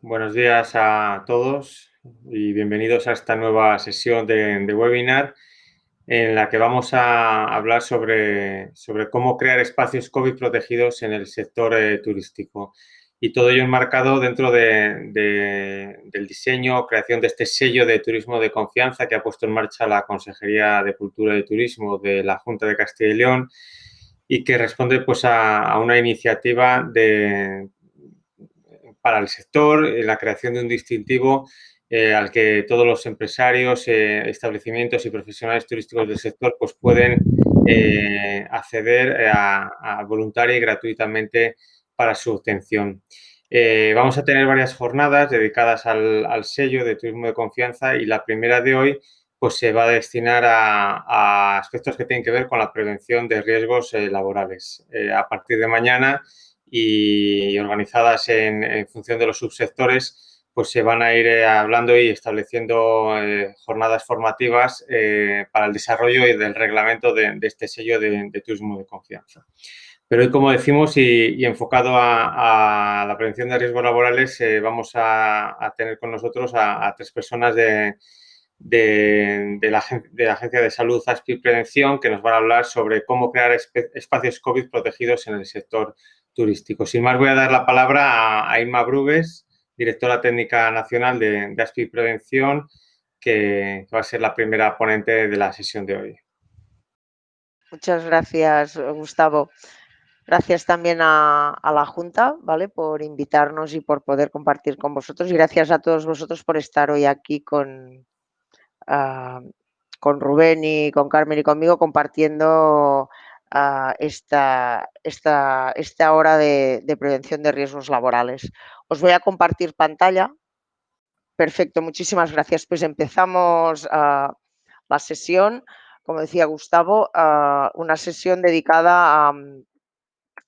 Buenos días a todos y bienvenidos a esta nueva sesión de webinar en la que vamos a hablar sobre cómo crear espacios COVID protegidos en el sector turístico. Y todo ello enmarcado dentro del diseño o creación de este sello de turismo de confianza que ha puesto en marcha la Consejería de Cultura y Turismo de la Junta de Castilla y León y que responde pues, a una iniciativa para el sector, la creación de un distintivo al que todos los empresarios, establecimientos y profesionales turísticos del sector pues pueden acceder voluntaria y gratuitamente para su obtención. Vamos a tener varias jornadas dedicadas al sello de turismo de confianza y la primera de hoy pues se va a destinar a aspectos que tienen que ver con la prevención de riesgos laborales. A partir de mañana y organizadas en función de los subsectores, pues se van a ir hablando y estableciendo jornadas formativas para el desarrollo y del reglamento de este sello de turismo de confianza. Pero hoy, como decimos, y enfocado a la prevención de riesgos laborales, vamos a tener con nosotros a tres personas de la Agencia de Salud ASPI Prevención que nos van a hablar sobre cómo crear espacios COVID protegidos en el sector turístico. Sin más, voy a dar la palabra a Inma Brugues, directora técnica nacional de ASPI Prevención, que va a ser la primera ponente de la sesión de hoy. Muchas gracias, Gustavo. Gracias también a la Junta, ¿vale?, por invitarnos y por poder compartir con vosotros. Y gracias a todos vosotros por estar hoy aquí con Rubén y con Carmen y conmigo compartiendo esta hora de prevención de riesgos laborales. Os voy a compartir pantalla. Perfecto, muchísimas gracias. Pues empezamos la sesión. Como decía Gustavo, una sesión dedicada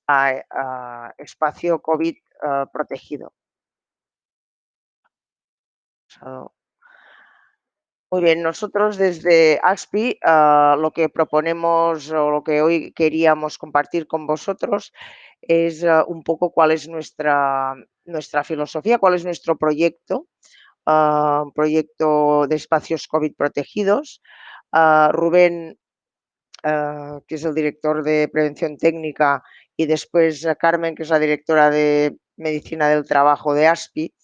a espacio COVID protegido. Muy bien, nosotros desde ASPI lo que proponemos o lo que hoy queríamos compartir con vosotros es un poco cuál es nuestra filosofía, cuál es nuestro proyecto, un proyecto de espacios COVID protegidos. Rubén, que es el director de prevención técnica, y después Carmen, que es la directora de medicina del trabajo de ASPI,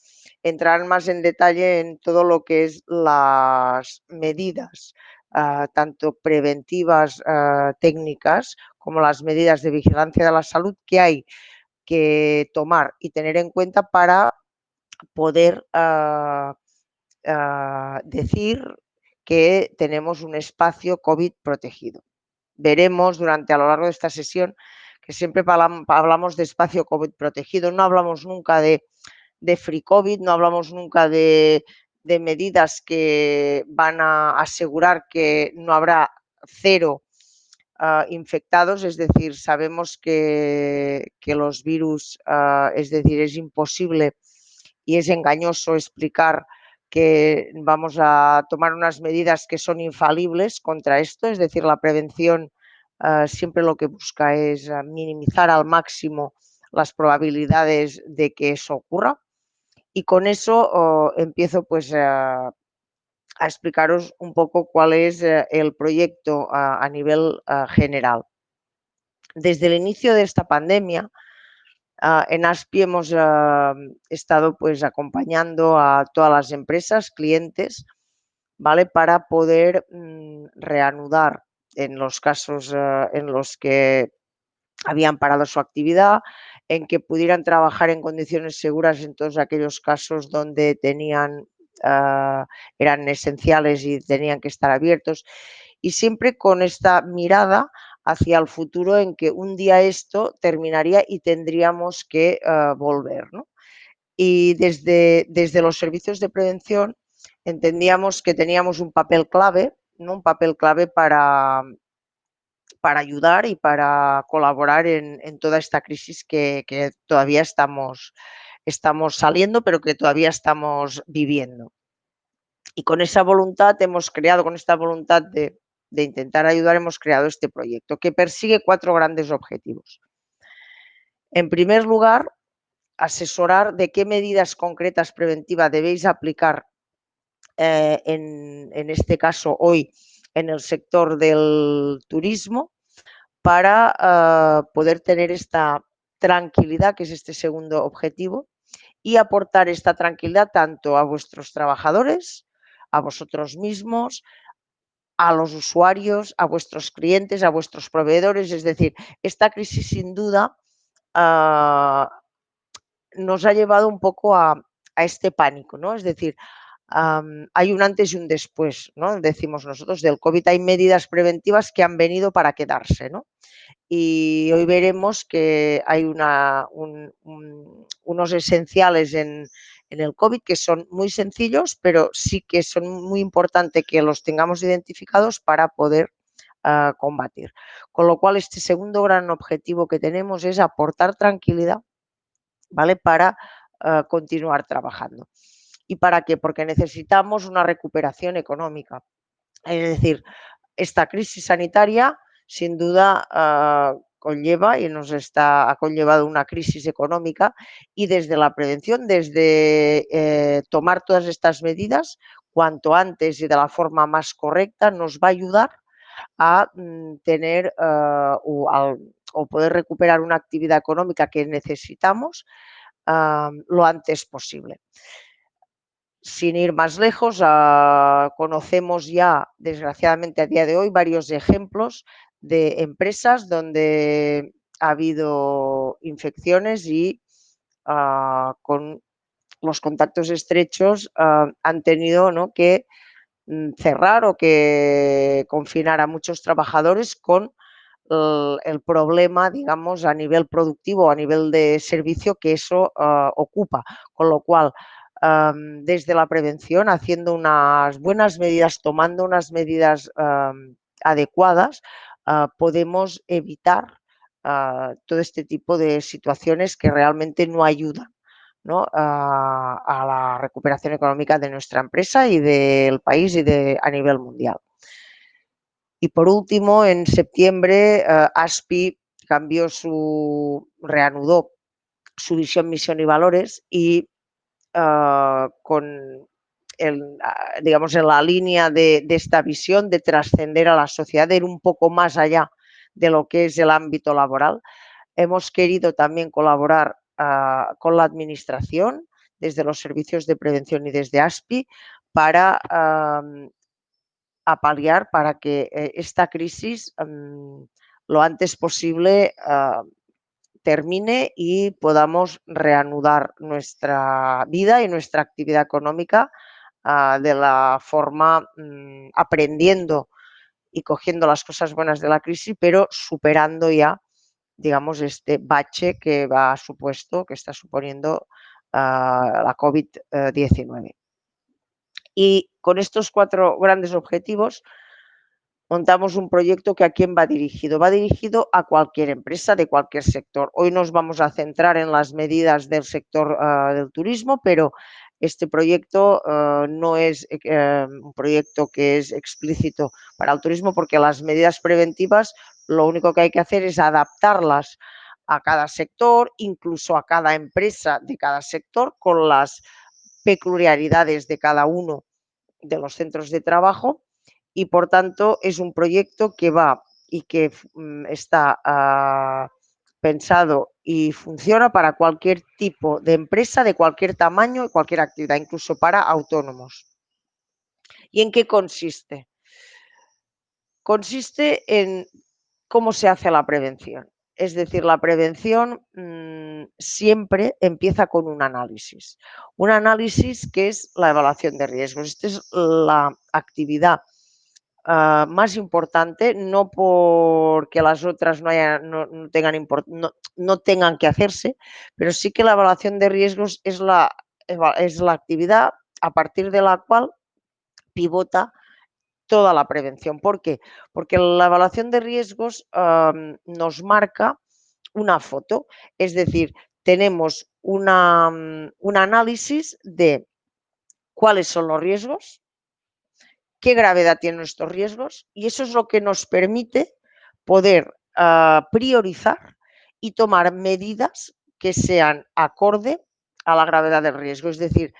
entrarán más en detalle en todo lo que es las medidas, tanto preventivas técnicas como las medidas de vigilancia de la salud que hay que tomar y tener en cuenta para poder decir que tenemos un espacio COVID protegido. Veremos durante a lo largo de esta sesión que siempre hablamos de espacio COVID protegido, no hablamos nunca de free COVID, no hablamos nunca de medidas que van a asegurar que no habrá cero infectados, es decir, sabemos que los virus, es decir, es imposible y es engañoso explicar que vamos a tomar unas medidas que son infalibles contra esto, es decir, la prevención siempre lo que busca es minimizar al máximo las probabilidades de que eso ocurra. Y con eso empiezo pues a explicaros un poco cuál es el proyecto a nivel general. Desde el inicio de esta pandemia, en ASPI hemos estado pues acompañando a todas las empresas, clientes, ¿vale?, para poder reanudar en los casos en los que habían parado su actividad, en que pudieran trabajar en condiciones seguras en todos aquellos casos donde eran esenciales y tenían que estar abiertos, y siempre con esta mirada hacia el futuro en que un día esto terminaría y tendríamos que volver, ¿no? Y desde los servicios de prevención entendíamos que teníamos un papel clave, ¿no?, un papel clave para ayudar y para colaborar en toda esta crisis que todavía estamos saliendo, pero que todavía estamos viviendo. Y con esa voluntad con esta voluntad de intentar ayudar, hemos creado este proyecto que persigue 4 grandes objetivos. En primer lugar, asesorar de qué medidas concretas preventivas debéis aplicar, en este caso hoy, en el sector del turismo, para poder tener esta tranquilidad, que es este segundo objetivo, y aportar esta tranquilidad tanto a vuestros trabajadores, a vosotros mismos, a los usuarios, a vuestros clientes, a vuestros proveedores. Es decir, esta crisis sin duda nos ha llevado un poco a este pánico, ¿no? Es decir, hay un antes y un después, ¿no? Decimos nosotros, del COVID hay medidas preventivas que han venido para quedarse, ¿no? Y hoy veremos que hay unos esenciales en el COVID que son muy sencillos, pero sí que son muy importantes que los tengamos identificados para poder combatir. Con lo cual, este segundo gran objetivo que tenemos es aportar tranquilidad, ¿vale? Para continuar trabajando. ¿Y para qué? Porque necesitamos una recuperación económica. Es decir, esta crisis sanitaria sin duda conlleva y ha conllevado una crisis económica, y desde la prevención, desde tomar todas estas medidas cuanto antes y de la forma más correcta, nos va a ayudar a tener o poder recuperar una actividad económica que necesitamos lo antes posible. Sin ir más lejos, conocemos ya, desgraciadamente a día de hoy, varios ejemplos de empresas donde ha habido infecciones y con los contactos estrechos han tenido, ¿no?, que cerrar o que confinar a muchos trabajadores con el problema, digamos, a nivel productivo, a nivel de servicio que eso ocupa. Con lo cual, desde la prevención, haciendo unas buenas medidas, tomando unas medidas adecuadas, podemos evitar todo este tipo de situaciones que realmente no ayudan, ¿no?, a la recuperación económica de nuestra empresa y del país y a nivel mundial. Y por último, en septiembre, ASPI reanudó su visión, misión y valores, y con digamos, en la línea de esta visión de trascender a la sociedad, de ir un poco más allá de lo que es el ámbito laboral, hemos querido también colaborar con la administración desde los servicios de prevención y desde ASPI para paliar, para que esta crisis lo antes posible termine y podamos reanudar nuestra vida y nuestra actividad económica de la forma aprendiendo y cogiendo las cosas buenas de la crisis, pero superando ya, digamos, este bache que está suponiendo la COVID-19. Y con estos 4 grandes objetivos montamos un proyecto que ¿a quién va dirigido? Va dirigido a cualquier empresa de cualquier sector. Hoy nos vamos a centrar en las medidas del sector del turismo, pero este proyecto no es un proyecto que es explícito para el turismo, porque las medidas preventivas lo único que hay que hacer es adaptarlas a cada sector, incluso a cada empresa de cada sector, con las peculiaridades de cada uno de los centros de trabajo, y por tanto es un proyecto que va y que está pensado y funciona para cualquier tipo de empresa, de cualquier tamaño y cualquier actividad, incluso para autónomos. ¿Y en qué consiste? Consiste en cómo se hace la prevención. Es decir, la prevención siempre empieza con un análisis. Un análisis que es la evaluación de riesgos. Esta es la actividad más importante, no porque las otras no tengan que hacerse, pero sí que la evaluación de riesgos es la actividad a partir de la cual pivota toda la prevención. ¿Por qué? Porque la evaluación de riesgos nos marca una foto, es decir, tenemos un análisis de cuáles son los riesgos, qué gravedad tienen estos riesgos, y eso es lo que nos permite poder priorizar y tomar medidas que sean acorde a la gravedad del riesgo. Es decir,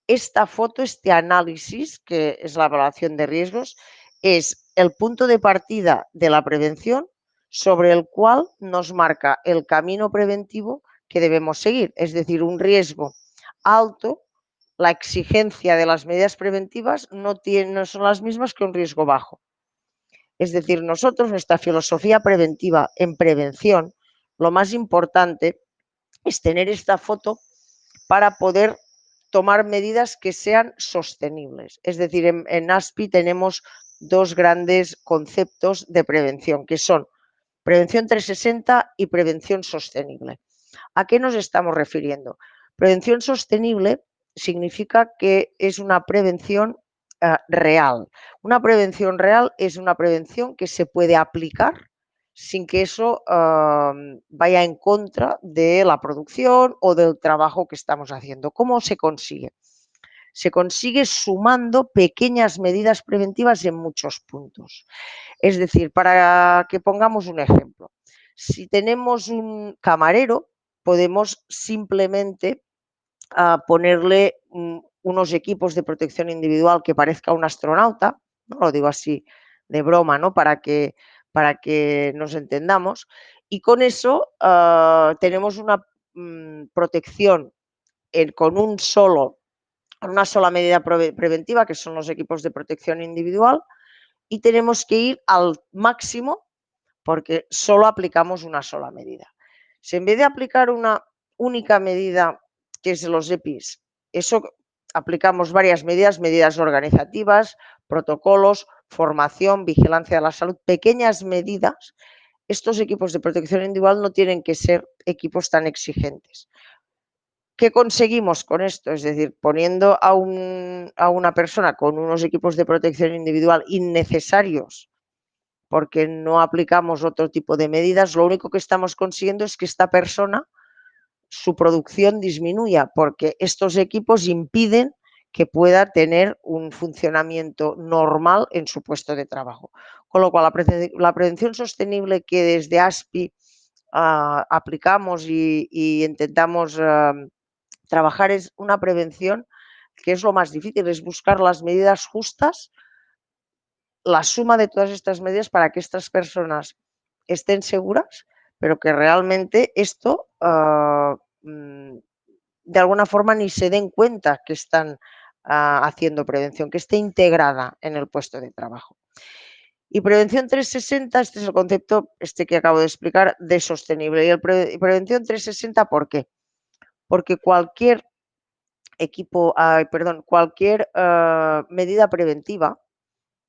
esta foto, este análisis, que es la evaluación de riesgos, es el punto de partida de la prevención sobre el cual nos marca el camino preventivo que debemos seguir. Es decir, un riesgo alto, la exigencia de las medidas preventivas no son las mismas que un riesgo bajo. Es decir, nosotros, nuestra filosofía preventiva en prevención, lo más importante es tener esta foto para poder tomar medidas que sean sostenibles. Es decir, en ASPI tenemos dos grandes conceptos de prevención, que son prevención 360 y prevención sostenible. ¿A qué nos estamos refiriendo? Prevención sostenible significa que es una prevención real. Una prevención real es una prevención que se puede aplicar sin que eso vaya en contra de la producción o del trabajo que estamos haciendo. ¿Cómo se consigue? Se consigue sumando pequeñas medidas preventivas en muchos puntos. Es decir, para que pongamos un ejemplo, si tenemos un camarero, podemos simplemente ponerle unos equipos de protección individual que parezca un astronauta, ¿no? Lo digo así de broma, ¿no? Para que nos entendamos. Y con eso tenemos una protección con una sola medida preventiva, que son los equipos de protección individual, y tenemos que ir al máximo porque solo aplicamos una sola medida. Si en vez de aplicar una única medida, que es los EPIs, eso aplicamos varias medidas organizativas, protocolos, formación, vigilancia de la salud, pequeñas medidas, estos equipos de protección individual no tienen que ser equipos tan exigentes. ¿Qué conseguimos con esto? Es decir, poniendo a una persona con unos equipos de protección individual innecesarios porque no aplicamos otro tipo de medidas, lo único que estamos consiguiendo es que esta persona, su producción disminuya, porque estos equipos impiden que pueda tener un funcionamiento normal en su puesto de trabajo. Con lo cual, la prevención sostenible que desde ASPI aplicamos y intentamos trabajar es una prevención que es lo más difícil, es buscar las medidas justas, la suma de todas estas medidas para que estas personas estén seguras, pero que realmente esto de alguna forma ni se den cuenta que están haciendo prevención, que esté integrada en el puesto de trabajo. Y prevención 360, este es el concepto que acabo de explicar de sostenible. Y prevención 360, ¿por qué? Porque cualquier cualquier medida preventiva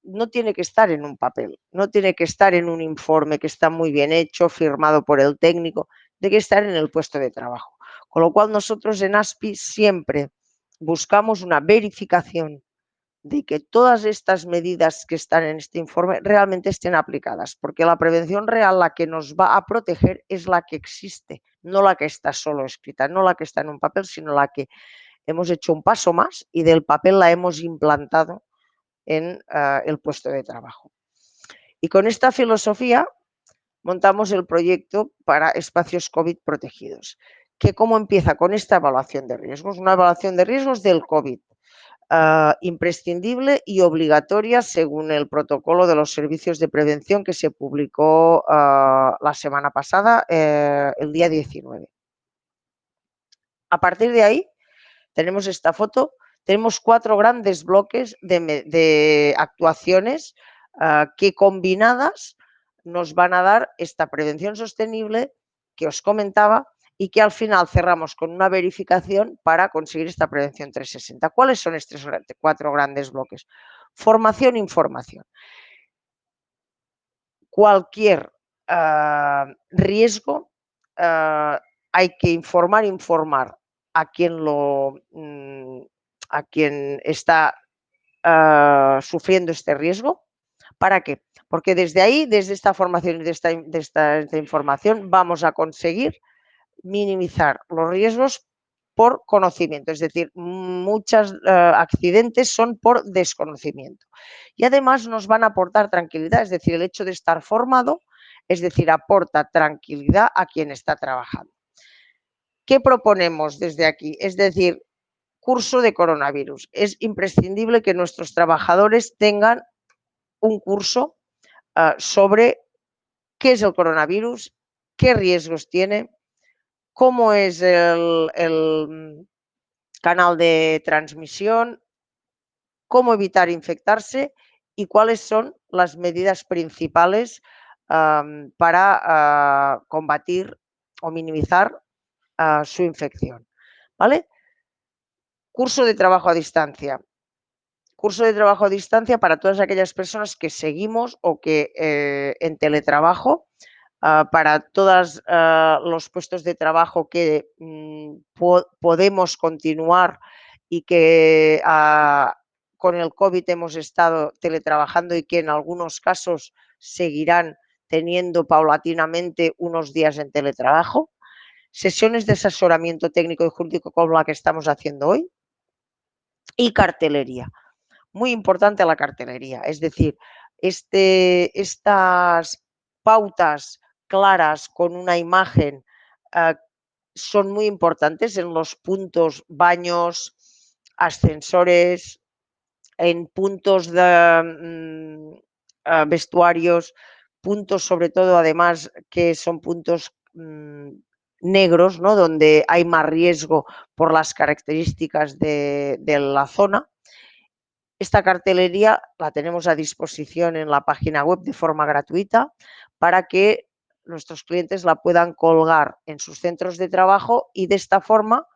no tiene que estar en un papel, no tiene que estar en un informe que está muy bien hecho, firmado por el técnico, tiene que estar en el puesto de trabajo. Con lo cual nosotros en ASPI siempre buscamos una verificación de que todas estas medidas que están en este informe realmente estén aplicadas, porque la prevención real, la que nos va a proteger, es la que existe, no la que está solo escrita, no la que está en un papel, sino la que hemos hecho un paso más y del papel la hemos implantado en el puesto de trabajo. Y con esta filosofía montamos el proyecto para espacios COVID protegidos, que cómo empieza con esta evaluación de riesgos, una evaluación de riesgos del COVID, imprescindible y obligatoria según el protocolo de los servicios de prevención que se publicó la semana pasada, el día 19. A partir de ahí, tenemos esta foto, tenemos 4 grandes bloques de actuaciones que combinadas nos van a dar esta prevención sostenible que os comentaba y que al final cerramos con una verificación para conseguir esta prevención 360. ¿Cuáles son estos 4 grandes bloques? Formación e información. Cualquier riesgo hay que informar a quien está sufriendo este riesgo. ¿Para qué? Porque desde ahí, desde esta formación y de esta información, vamos a conseguir minimizar los riesgos por conocimiento, es decir, muchos accidentes son por desconocimiento. Y además nos van a aportar tranquilidad, es decir, el hecho de estar formado, es decir, aporta tranquilidad a quien está trabajando. ¿Qué proponemos desde aquí? Es decir, curso de coronavirus. Es imprescindible que nuestros trabajadores tengan un curso sobre qué es el coronavirus, qué riesgos tiene, cómo es el canal de transmisión, cómo evitar infectarse y cuáles son las medidas principales para combatir o minimizar su infección. ¿Vale? Curso de trabajo a distancia. Curso de trabajo a distancia para todas aquellas personas que seguimos o que en teletrabajo, para todos los puestos de trabajo que podemos continuar y que con el COVID hemos estado teletrabajando y que en algunos casos seguirán teniendo paulatinamente unos días en teletrabajo. Sesiones de asesoramiento técnico y jurídico como la que estamos haciendo hoy. Y cartelería. Muy importante la cartelería, es decir, estas pautas claras con una imagen son muy importantes en los puntos baños, ascensores, en puntos de vestuarios, puntos sobre todo además que son puntos negros, ¿no? Donde hay más riesgo por las características de la zona. Esta cartelería la tenemos a disposición en la página web de forma gratuita para que nuestros clientes la puedan colgar en sus centros de trabajo y de esta forma,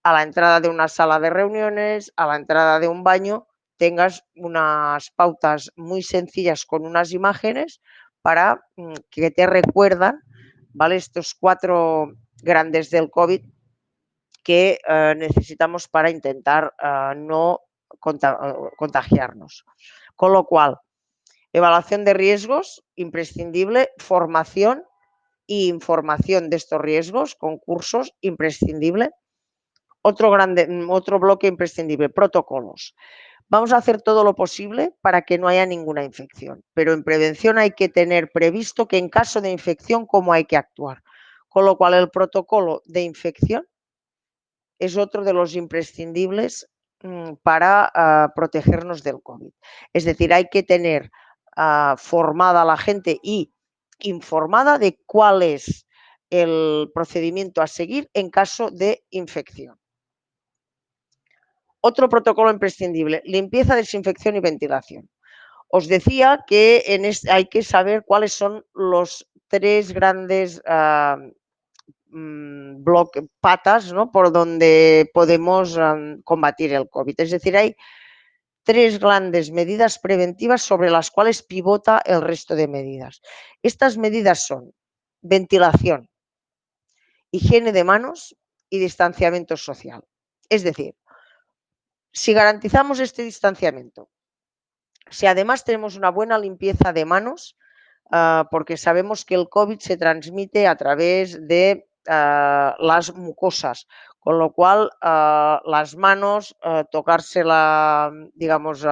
a la entrada de una sala de reuniones, a la entrada de un baño, tengas unas pautas muy sencillas con unas imágenes para que te recuerdan, ¿vale? Estos 4 grandes del COVID que necesitamos para intentar no contagiarnos. Con lo cual, evaluación de riesgos, imprescindible, formación e información de estos riesgos, concursos, imprescindible. Otro bloque imprescindible, protocolos. Vamos a hacer todo lo posible para que no haya ninguna infección, pero en prevención hay que tener previsto que en caso de infección, cómo hay que actuar. Con lo cual, el protocolo de infección es otro de los imprescindibles para protegernos del COVID. Es decir, hay que tener formada a la gente y informada de cuál es el procedimiento a seguir en caso de infección. Otro protocolo imprescindible, limpieza, desinfección y ventilación. Os decía que hay que saber cuáles son los 3 grandes patas, ¿no? Por donde podemos combatir el COVID. Es decir, hay 3 grandes medidas preventivas sobre las cuales pivota el resto de medidas. Estas medidas son ventilación, higiene de manos y distanciamiento social. Es decir, si garantizamos este distanciamiento, si además tenemos una buena limpieza de manos, porque sabemos que el COVID se transmite a través de las mucosas, con lo cual las manos, tocarse digamos,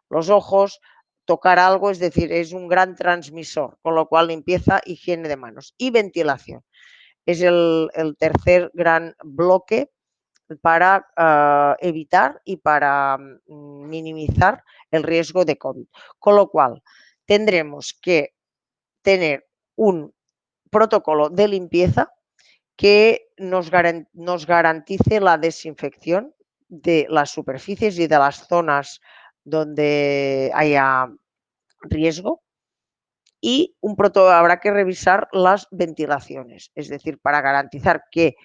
los ojos, tocar algo, es decir, es un gran transmisor, con lo cual limpieza, higiene de manos y ventilación. Es el tercer gran bloque para evitar y para minimizar el riesgo de COVID. Con lo cual, tendremos que tener un protocolo de limpieza que nos garantice la desinfección de las superficies y de las zonas donde haya riesgo y habrá que revisar las ventilaciones, es decir, para garantizar que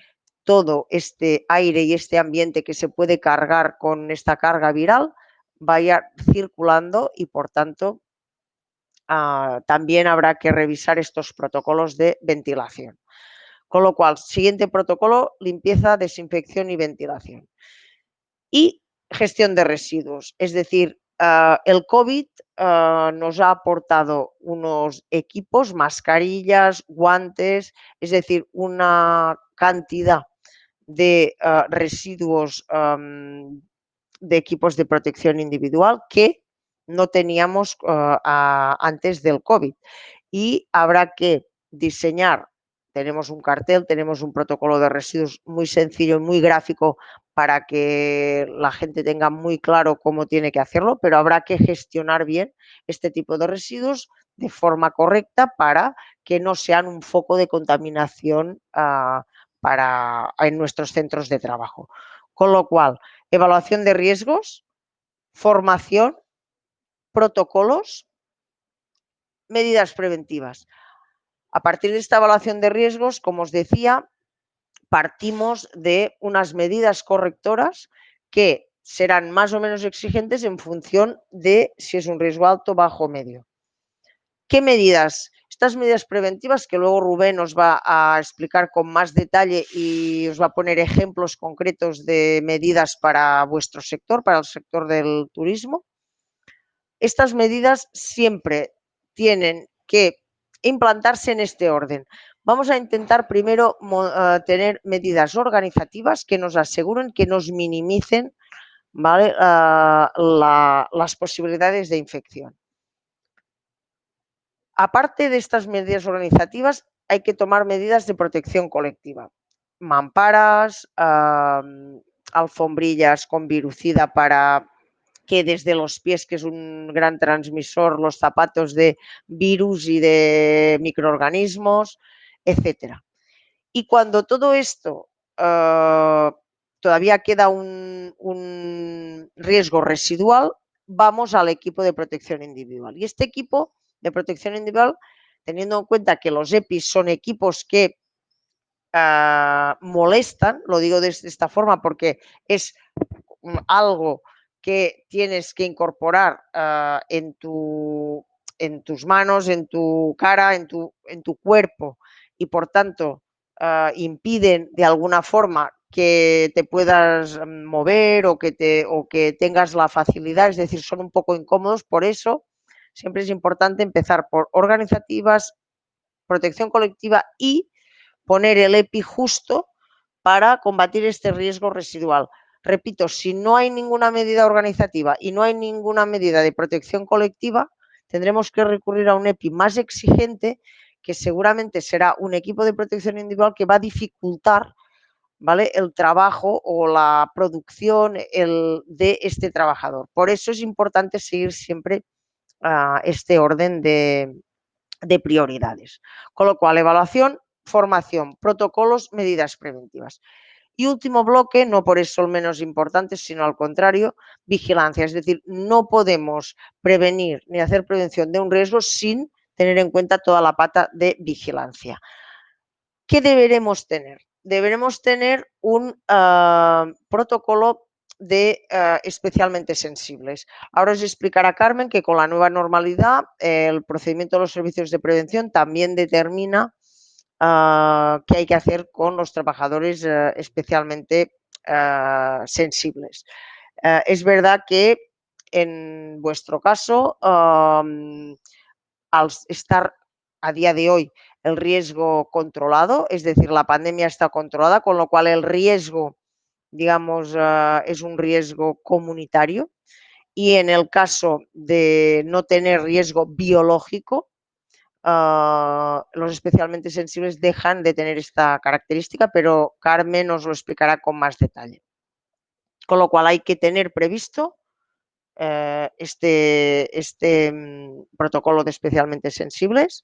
todo este aire y este ambiente que se puede cargar con esta carga viral vaya circulando y, por tanto, también habrá que revisar estos protocolos de ventilación. Con lo cual, siguiente protocolo, limpieza, desinfección y ventilación. Y gestión de residuos, es decir, el COVID nos ha aportado unos equipos, mascarillas, guantes, es decir, una cantidad de residuos de equipos de protección individual que no teníamos antes del COVID. Y habrá que diseñar tenemos un cartel, tenemos un protocolo de residuos muy sencillo y muy gráfico para que la gente tenga muy claro cómo tiene que hacerlo, pero habrá que gestionar bien este tipo de residuos de forma correcta para que no sean un foco de contaminación en nuestros centros de trabajo. Con lo cual, evaluación de riesgos, formación, protocolos, medidas preventivas. A partir de esta evaluación de riesgos, como os decía, partimos de unas medidas correctoras que serán más o menos exigentes en función de si es un riesgo alto, bajo o medio. ¿Qué medidas? Estas medidas preventivas que luego Rubén os va a explicar con más detalle y os va a poner ejemplos concretos de medidas para vuestro sector, para el sector del turismo. Estas medidas siempre tienen que implantarse en este orden. Vamos a intentar primero tener medidas organizativas que nos aseguren, que nos minimicen, ¿vale? Las posibilidades de infección. Aparte de estas medidas organizativas, hay que tomar medidas de protección colectiva. Mamparas, alfombrillas con virucida para que desde los pies, que es un gran transmisor, los zapatos de virus y de microorganismos, etcétera. Y cuando todo esto todavía queda un riesgo residual, vamos al equipo de protección individual. Y este equipo de protección individual, teniendo en cuenta que los EPIs son equipos que molestan, lo digo de esta forma porque es algo que tienes que incorporar en tus manos, en tu cara, en tu cuerpo y por tanto impiden de alguna forma que te puedas mover o que tengas la facilidad, es decir, son un poco incómodos, por eso siempre es importante empezar por organizativas, protección colectiva y poner el EPI justo para combatir este riesgo residual. Repito, si no hay ninguna medida organizativa y no hay ninguna medida de protección colectiva, tendremos que recurrir a un EPI más exigente, que seguramente será un equipo de protección individual que va a dificultar, ¿vale?, el trabajo o la producción de este trabajador. Por eso es importante seguir siempre este orden de prioridades. Con lo cual, evaluación, formación, protocolos, medidas preventivas. Y último bloque, no por eso el menos importante, sino al contrario, vigilancia. Es decir, no podemos prevenir ni hacer prevención de un riesgo sin tener en cuenta toda la pata de vigilancia. ¿Qué deberemos tener? Deberemos tener un protocolo de especialmente sensibles. Ahora os explicará Carmen que con la nueva normalidad el procedimiento de los servicios de prevención también determina qué hay que hacer con los trabajadores especialmente sensibles. Es verdad que en vuestro caso, al estar a día de hoy el riesgo controlado, es decir, la pandemia está controlada, con lo cual el riesgo, digamos, es un riesgo comunitario. Y en el caso de no tener riesgo biológico, los especialmente sensibles dejan de tener esta característica, pero Carmen os lo explicará con más detalle. Con lo cual hay que tener previsto este protocolo de especialmente sensibles,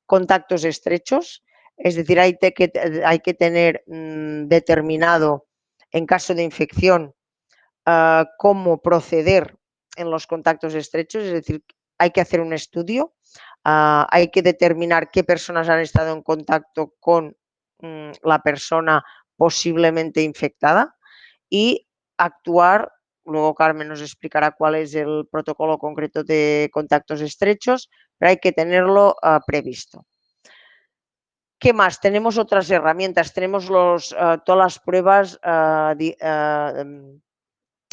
contactos estrechos, es decir, hay que tener determinado en caso de infección cómo proceder en los contactos estrechos, es decir, hay que hacer un estudio, hay que determinar qué personas han estado en contacto con la persona posiblemente infectada y actuar. Luego Carmen nos explicará cuál es el protocolo concreto de contactos estrechos, pero hay que tenerlo previsto. ¿Qué más? Tenemos otras herramientas, tenemos todas las pruebas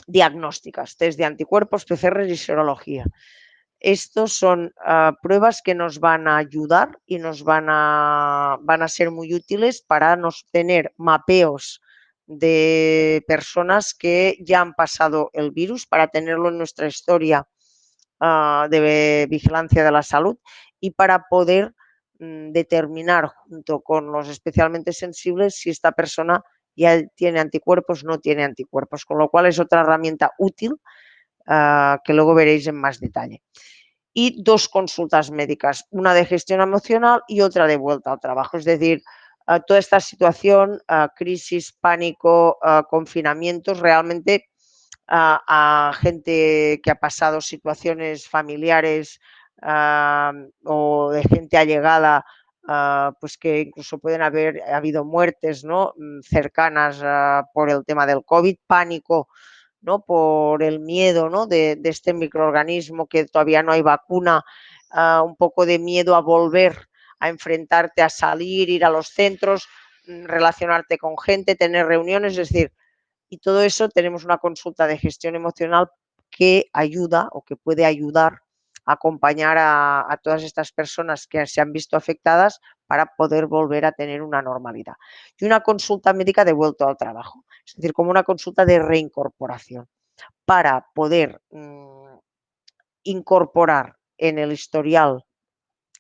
diagnósticas, test de anticuerpos, PCR y serología. Estos son pruebas que nos van a ayudar y nos van a ser muy útiles para tener mapeos de personas que ya han pasado el virus, para tenerlo en nuestra historia de vigilancia de la salud y para poder determinar junto con los especialmente sensibles si esta persona ya tiene anticuerpos o no tiene anticuerpos, con lo cual es otra herramienta útil que luego veréis en más detalle. Y 2 consultas médicas, una de gestión emocional y otra de vuelta al trabajo. Es decir, toda esta situación, crisis, pánico, confinamientos, realmente a gente que ha pasado situaciones familiares o de gente allegada, pues que incluso pueden haber habido muertes, ¿no? Cercanas por el tema del COVID, pánico, ¿no? Por el miedo, ¿no? de este microorganismo que todavía no hay vacuna, un poco de miedo a volver a enfrentarte, a salir, ir a los centros, relacionarte con gente, tener reuniones, es decir, y todo eso tenemos una consulta de gestión emocional que ayuda o que puede ayudar a acompañar a todas estas personas que se han visto afectadas para poder volver a tener una normalidad. Y una consulta médica de vuelta al trabajo, es decir, como una consulta de reincorporación para poder incorporar en el historial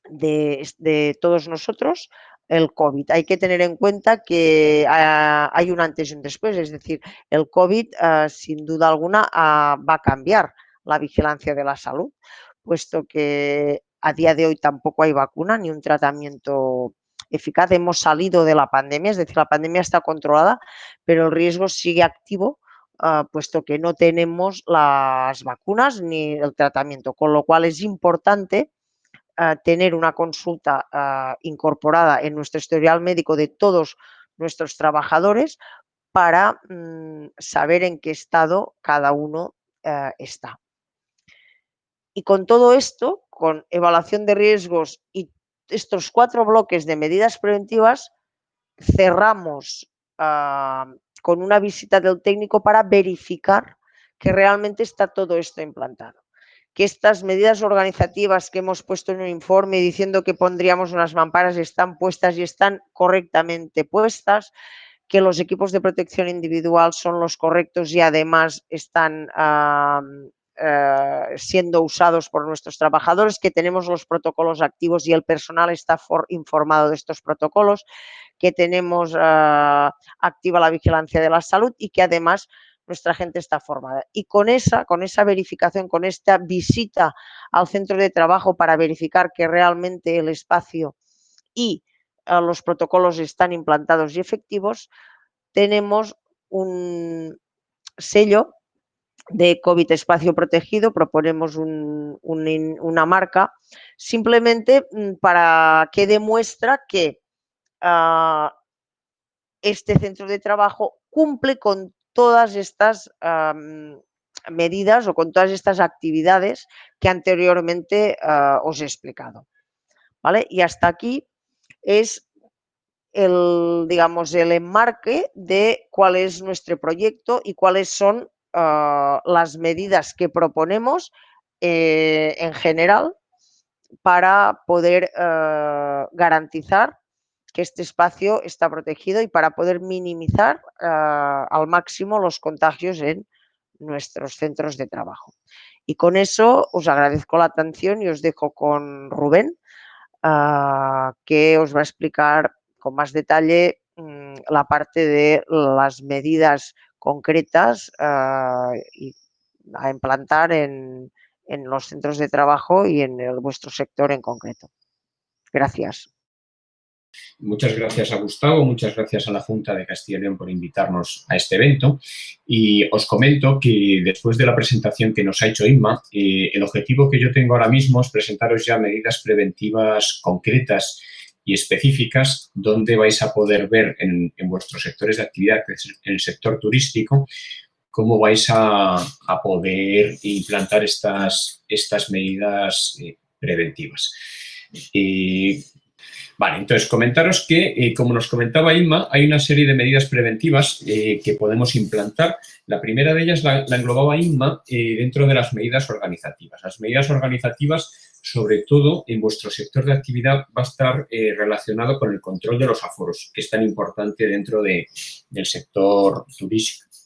de todos nosotros el COVID. Hay que tener en cuenta que hay un antes y un después, es decir, el COVID sin duda alguna va a cambiar la vigilancia de la salud, puesto que a día de hoy tampoco hay vacuna ni un tratamiento eficaz. Hemos salido de la pandemia, es decir, la pandemia está controlada, pero el riesgo sigue activo, puesto que no tenemos las vacunas ni el tratamiento, con lo cual es importante tener una consulta incorporada en nuestro historial médico de todos nuestros trabajadores para saber en qué estado cada uno está. Y con todo esto, con evaluación de riesgos y estos 4 bloques de medidas preventivas, cerramos con una visita del técnico para verificar que realmente está todo esto implantado. Que estas medidas organizativas que hemos puesto en un informe diciendo que pondríamos unas mamparas están puestas y están correctamente puestas, que los equipos de protección individual son los correctos y además están siendo usados por nuestros trabajadores, que tenemos los protocolos activos y el personal está informado de estos protocolos, que tenemos activa la vigilancia de la salud y que además nuestra gente está formada. Y con esa verificación, con esta visita al centro de trabajo para verificar que realmente el espacio y los protocolos están implantados y efectivos, tenemos un sello de COVID espacio protegido, proponemos una marca simplemente para que demuestra que este centro de trabajo cumple con todas estas medidas o con todas estas actividades que anteriormente os he explicado. ¿Vale? Y hasta aquí es digamos, el enmarque de cuál es nuestro proyecto y cuáles son las medidas que proponemos en general para poder garantizar que este espacio está protegido y para poder minimizar al máximo los contagios en nuestros centros de trabajo. Y con eso os agradezco la atención y os dejo con Rubén, que os va a explicar con más detalle la parte de las medidas concretas a implantar en los centros de trabajo y en vuestro sector en concreto. Gracias. Muchas gracias a Gustavo, muchas gracias a la Junta de Castilla y León por invitarnos a este evento. Y os comento que después de la presentación que nos ha hecho Inma, el objetivo que yo tengo ahora mismo es presentaros ya medidas preventivas concretas y específicas donde vais a poder ver en vuestros sectores de actividad, en el sector turístico, cómo vais a poder implantar estas medidas preventivas. Vale, entonces comentaros que, como nos comentaba Inma, hay una serie de medidas preventivas que podemos implantar. La primera de ellas la englobaba Inma dentro de las medidas organizativas. Las medidas organizativas, sobre todo en vuestro sector de actividad, va a estar relacionado con el control de los aforos, que es tan importante dentro del sector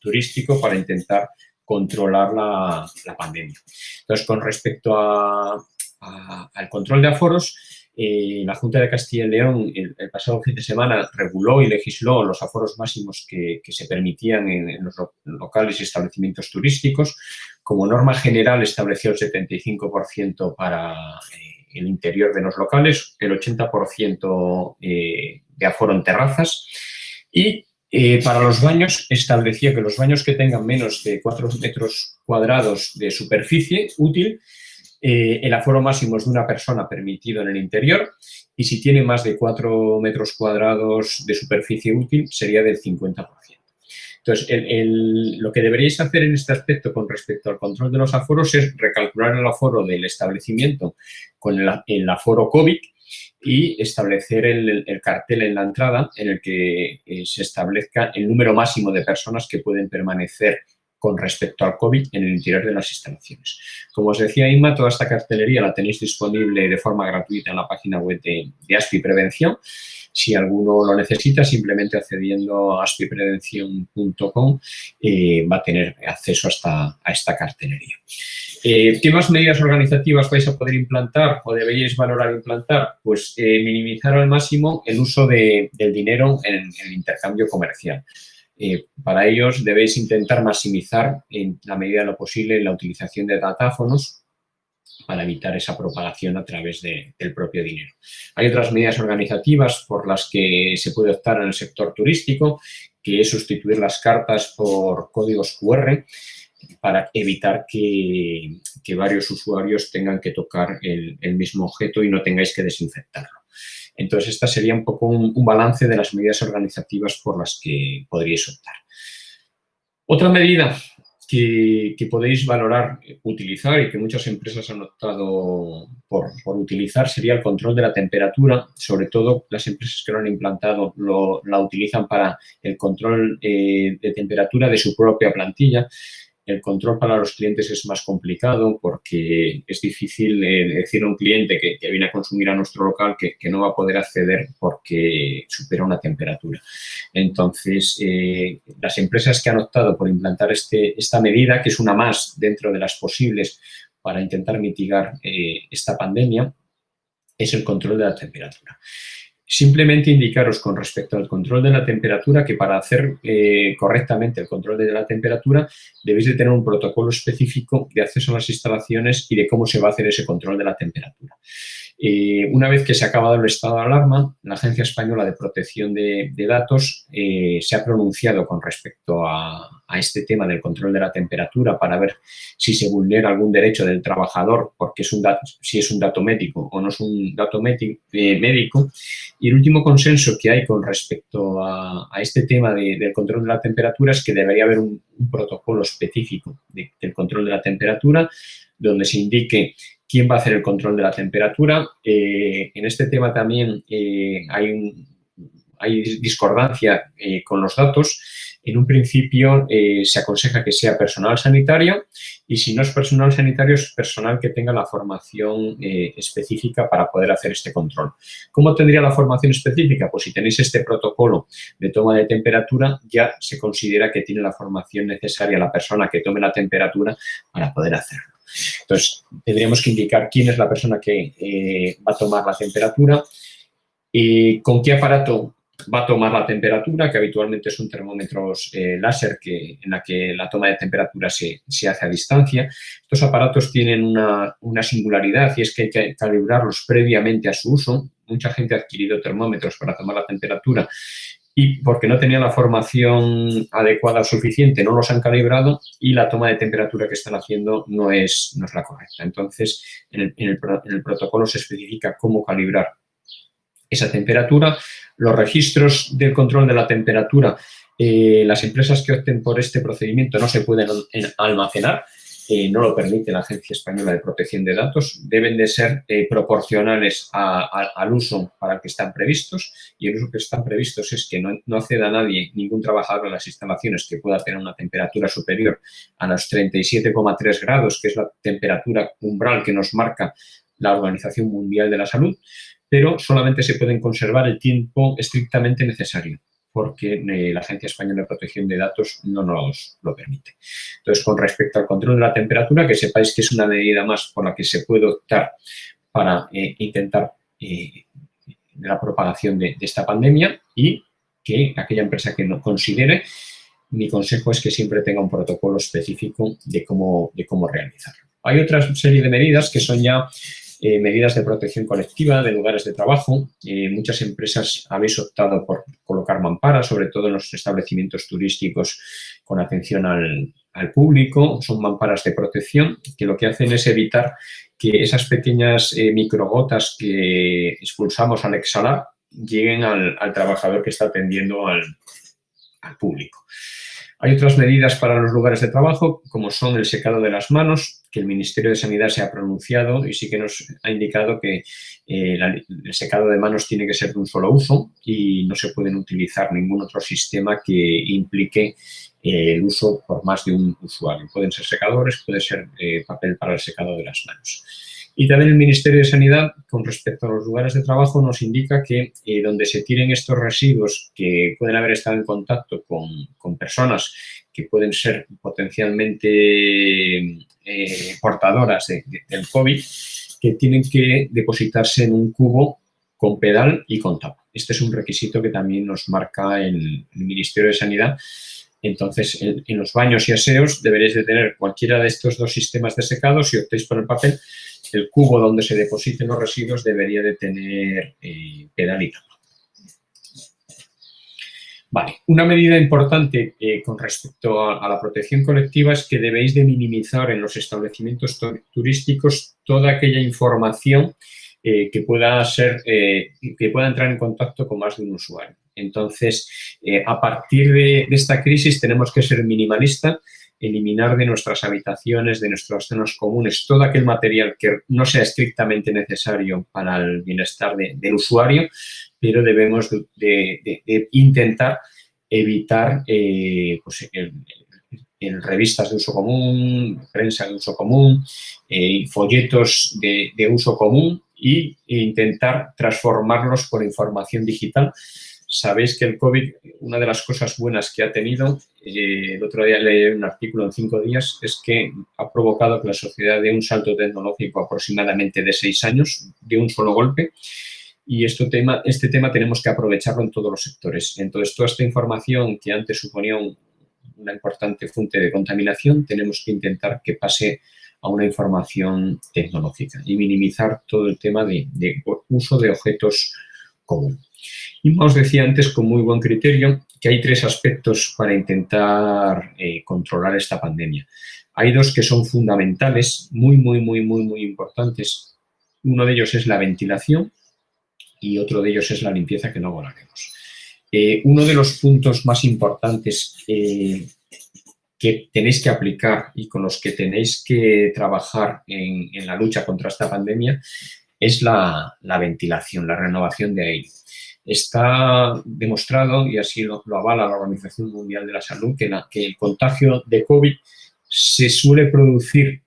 turístico para intentar controlar la pandemia. Entonces, con respecto al control de aforos, la Junta de Castilla y León el pasado fin de semana reguló y legisló los aforos máximos que se permitían en los locales y establecimientos turísticos. Como norma general estableció el 75% para el interior de los locales, el 80% de aforo en terrazas y para los baños establecía que los baños que tengan menos de 4 metros cuadrados de superficie útil, el aforo máximo es de una persona permitido en el interior y si tiene más de 4 metros cuadrados de superficie útil sería del 50%. Entonces, lo que deberíais hacer en este aspecto con respecto al control de los aforos es recalcular el aforo del establecimiento con el aforo COVID y establecer el cartel en la entrada en el que se establezca el número máximo de personas que pueden permanecer con respecto al COVID en el interior de las instalaciones. Como os decía Inma, toda esta cartelería la tenéis disponible de forma gratuita en la página web de ASPI Prevención. Si alguno lo necesita, simplemente accediendo a aspiprevención.com va a tener acceso a esta cartelería. ¿Qué más medidas organizativas vais a poder implantar o deberíais valorar implantar? Pues minimizar al máximo el uso del dinero en el intercambio comercial. Para ellos debéis intentar maximizar en la medida de lo posible la utilización de datáfonos para evitar esa propagación a través del propio dinero. Hay otras medidas organizativas por las que se puede optar en el sector turístico, que es sustituir las cartas por códigos QR para evitar que varios usuarios tengan que tocar el mismo objeto y no tengáis que desinfectarlo. Entonces, esta sería un poco un balance de las medidas organizativas por las que podríais optar. Otra medida que podéis valorar utilizar y que muchas empresas han optado por utilizar sería el control de la temperatura. Sobre todo, las empresas que lo han implantado la utilizan para el control de temperatura de su propia plantilla. El control para los clientes es más complicado porque es difícil decir a un cliente que viene a consumir a nuestro local que no va a poder acceder porque supera una temperatura. Entonces, las empresas que han optado por implantar esta medida, que es una más dentro de las posibles para intentar mitigar esta pandemia, es el control de la temperatura. Simplemente indicaros con respecto al control de la temperatura que para hacer correctamente el control de la temperatura debéis de tener un protocolo específico de acceso a las instalaciones y de cómo se va a hacer ese control de la temperatura. Una vez que se ha acabado el estado de alarma, la Agencia Española de Protección de Datos se ha pronunciado con respecto a este tema del control de la temperatura para ver si se vulnera algún derecho del trabajador porque si es un dato médico o no es un dato médico. Y el último consenso que hay con respecto a este tema del control de la temperatura es que debería haber un protocolo específico del control de la temperatura donde se indique quién va a hacer el control de la temperatura. En este tema también hay discordancia con los datos. En un principio se aconseja que sea personal sanitario y si no es personal sanitario es personal que tenga la formación específica para poder hacer este control. ¿Cómo tendría la formación específica? Pues si tenéis este protocolo de toma de temperatura ya se considera que tiene la formación necesaria la persona que tome la temperatura para poder hacerlo. Entonces, tendríamos que indicar quién es la persona que va a tomar la temperatura, con qué aparato va a tomar la temperatura, que habitualmente son termómetros láser en la que la toma de temperatura se hace a distancia. Estos aparatos tienen una singularidad y es que hay que calibrarlos previamente a su uso. Mucha gente ha adquirido termómetros para tomar la temperatura y porque no tenían la formación adecuada o suficiente, no los han calibrado y la toma de temperatura que están haciendo no es la correcta. Entonces, en el protocolo se especifica cómo calibrar esa temperatura. Los registros del control de la temperatura, las empresas que opten por este procedimiento no se pueden almacenar, no lo permite la Agencia Española de Protección de Datos, deben de ser proporcionales al uso para el que están previstos y el uso que están previstos es que no acceda a nadie, ningún trabajador en las instalaciones que pueda tener una temperatura superior a los 37,3 grados, que es la temperatura umbral que nos marca la Organización Mundial de la Salud, pero solamente se pueden conservar el tiempo estrictamente necesario porque la Agencia Española de Protección de Datos no nos lo permite. Entonces, con respecto al control de la temperatura, que sepáis que es una medida más por la que se puede optar para intentar la propagación de esta pandemia, y que aquella empresa que no considere, mi consejo es que siempre tenga un protocolo específico de cómo realizarlo. Hay otra serie de medidas que son ya medidas de protección colectiva de lugares de trabajo. Muchas empresas habéis optado por colocar mamparas, sobre todo en los establecimientos turísticos con atención al público. Son mamparas de protección que lo que hacen es evitar que esas pequeñas microgotas que expulsamos al exhalar lleguen al trabajador que está atendiendo al público. Hay otras medidas para los lugares de trabajo, como son el secado de las manos, que el Ministerio de Sanidad se ha pronunciado y sí que nos ha indicado que el secado de manos tiene que ser de un solo uso y no se pueden utilizar ningún otro sistema que implique el uso por más de un usuario. Pueden ser secadores, puede ser papel para el secado de las manos. Y también el Ministerio de Sanidad, con respecto a los lugares de trabajo, nos indica que donde se tiren estos residuos que pueden haber estado en contacto con personas que pueden ser potencialmente portadoras del COVID, que tienen que depositarse en un cubo con pedal y con tapa. Este es un requisito que también nos marca el Ministerio de Sanidad. Entonces, en los baños y aseos deberéis de tener cualquiera de estos dos sistemas de secado. Si optáis por el papel, el cubo donde se depositen los residuos debería de tener pedal y tapa. Vale, una medida importante con respecto a la protección colectiva es que debéis de minimizar en los establecimientos turísticos toda aquella información que pueda entrar en contacto con más de un usuario. Entonces, a partir de esta crisis tenemos que ser minimalistas, eliminar de nuestras habitaciones, de nuestras zonas comunes, todo aquel material que no sea estrictamente necesario para el bienestar del usuario, pero debemos de intentar evitar pues en revistas de uso común, prensa de uso común, folletos de uso común e intentar transformarlos por información digital. Sabéis que el COVID, una de las cosas buenas que ha tenido, el otro día leí un artículo en 5 días, es que ha provocado que la sociedad dé un salto tecnológico aproximadamente de 6 años, de un solo golpe, y este tema tenemos que aprovecharlo en todos los sectores. Entonces, toda esta información que antes suponía una importante fuente de contaminación, tenemos que intentar que pase a una información tecnológica y minimizar todo el tema de uso de objetos comunes. Y os decía antes, con muy buen criterio, que hay 3 aspectos para intentar controlar esta pandemia. Hay 2 que son fundamentales, muy importantes. Uno de ellos es la ventilación y otro de ellos es la limpieza, que luego hablaremos. Uno de los puntos más importantes que tenéis que aplicar y con los que tenéis que trabajar en la lucha contra esta pandemia es la ventilación, la renovación de aire. Está demostrado, y así lo avala la Organización Mundial de la Salud, que el contagio de COVID se suele producir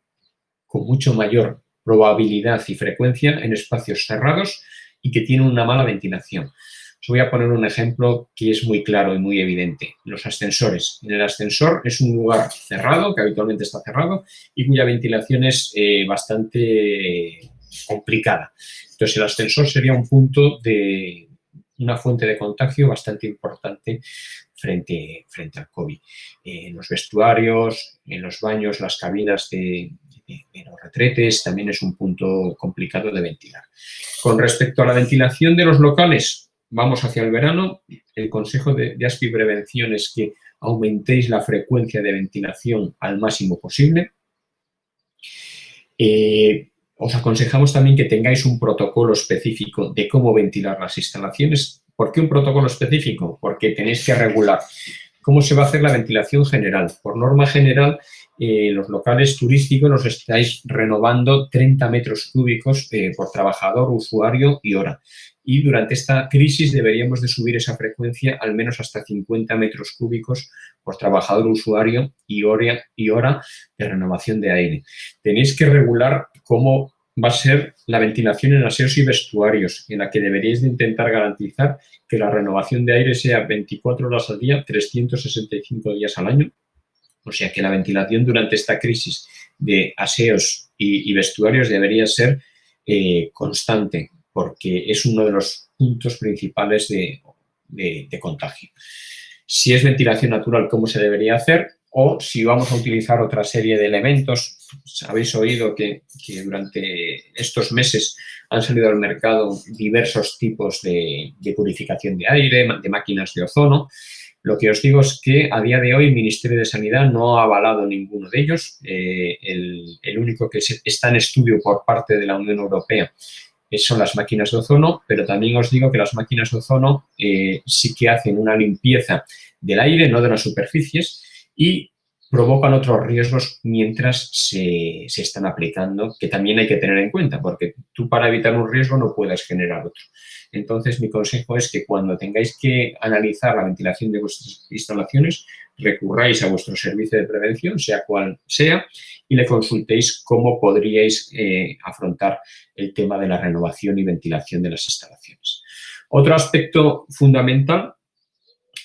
con mucho mayor probabilidad y frecuencia en espacios cerrados y que tienen una mala ventilación. Os voy a poner un ejemplo que es muy claro y muy evidente. Los ascensores. En el ascensor es un lugar cerrado, que habitualmente está cerrado, y cuya ventilación es bastante complicada. Entonces, el ascensor sería un punto de una fuente de contagio bastante importante frente al COVID. En los vestuarios, en los baños, las cabinas de los retretes, también es un punto complicado de ventilar. Con respecto a la ventilación de los locales, vamos hacia el verano. El consejo de Aspi Prevención es que aumentéis la frecuencia de ventilación al máximo posible. Os aconsejamos también que tengáis un protocolo específico de cómo ventilar las instalaciones. ¿Por qué un protocolo específico? Porque tenéis que regular cómo se va a hacer la ventilación general. Por norma general, los locales turísticos los estáis renovando 30 metros cúbicos por trabajador, usuario y hora. Y durante esta crisis deberíamos de subir esa frecuencia al menos hasta 50 metros cúbicos por trabajador, usuario y hora de renovación de aire. Tenéis que regular cómo va a ser la ventilación en aseos y vestuarios, en la que deberíais de intentar garantizar que la renovación de aire sea 24 horas al día, 365 días al año. O sea que la ventilación durante esta crisis de aseos y vestuarios debería ser constante, porque es uno de los puntos principales de contagio. Si es ventilación natural, ¿cómo se debería hacer? O si vamos a utilizar otra serie de elementos. Habéis oído que durante estos meses han salido al mercado diversos tipos de purificación de aire, de máquinas de ozono. Lo que os digo es que a día de hoy el Ministerio de Sanidad no ha avalado ninguno de ellos. El único que está en estudio por parte de la Unión Europea son las máquinas de ozono, pero también os digo que las máquinas de ozono sí que hacen una limpieza del aire, no de las superficies, y provocan otros riesgos mientras se están aplicando, que también hay que tener en cuenta, porque tú para evitar un riesgo no puedes generar otro. Entonces, mi consejo es que cuando tengáis que analizar la ventilación de vuestras instalaciones, recurráis a vuestro servicio de prevención, sea cual sea, y le consultéis cómo podríais afrontar el tema de la renovación y ventilación de las instalaciones. Otro aspecto fundamental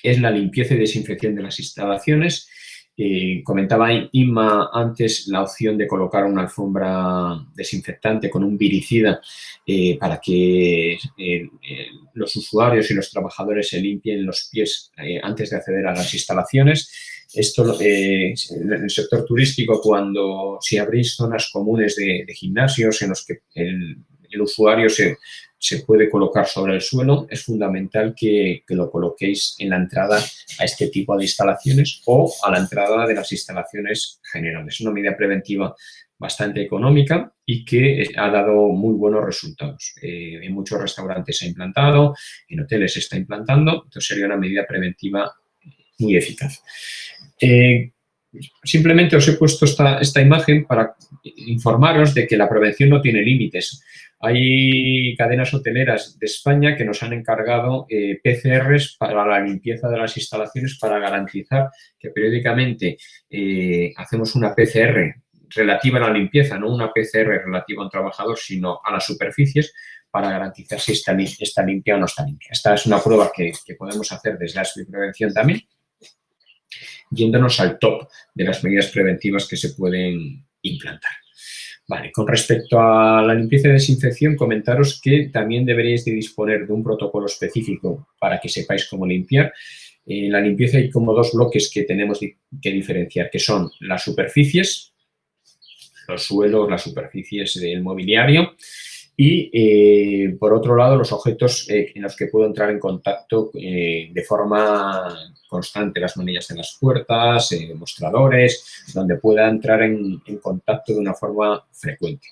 es la limpieza y desinfección de las instalaciones. Comentaba Inma antes la opción de colocar una alfombra desinfectante con un viricida para que los usuarios y los trabajadores se limpien los pies antes de acceder a las instalaciones. Esto en el sector turístico, si abrís zonas comunes de gimnasios en los que el usuario se puede colocar sobre el suelo, es fundamental que lo coloquéis en la entrada a este tipo de instalaciones o a la entrada de las instalaciones generales. Es una medida preventiva bastante económica y que ha dado muy buenos resultados. En muchos restaurantes se ha implantado, en hoteles se está implantando, entonces sería una medida preventiva muy eficaz. Simplemente os he puesto esta imagen para informaros de que la prevención no tiene límites. Hay cadenas hoteleras de España que nos han encargado PCRs para la limpieza de las instalaciones para garantizar que periódicamente hacemos una PCR relativa a la limpieza, no una PCR relativa a un trabajador, sino a las superficies para garantizar si está limpia o no está limpia. Esta es una prueba que podemos hacer desde ASPI Prevención también, yéndonos al top de las medidas preventivas que se pueden implantar. Vale, con respecto a la limpieza y desinfección, comentaros que también deberíais de disponer de un protocolo específico para que sepáis cómo limpiar. En la limpieza hay como dos bloques que tenemos que diferenciar, que son las superficies, los suelos, las superficies del mobiliario y, por otro lado, los objetos en los que puedo entrar en contacto de forma constante, las manillas de las puertas, mostradores, donde pueda entrar en contacto de una forma frecuente.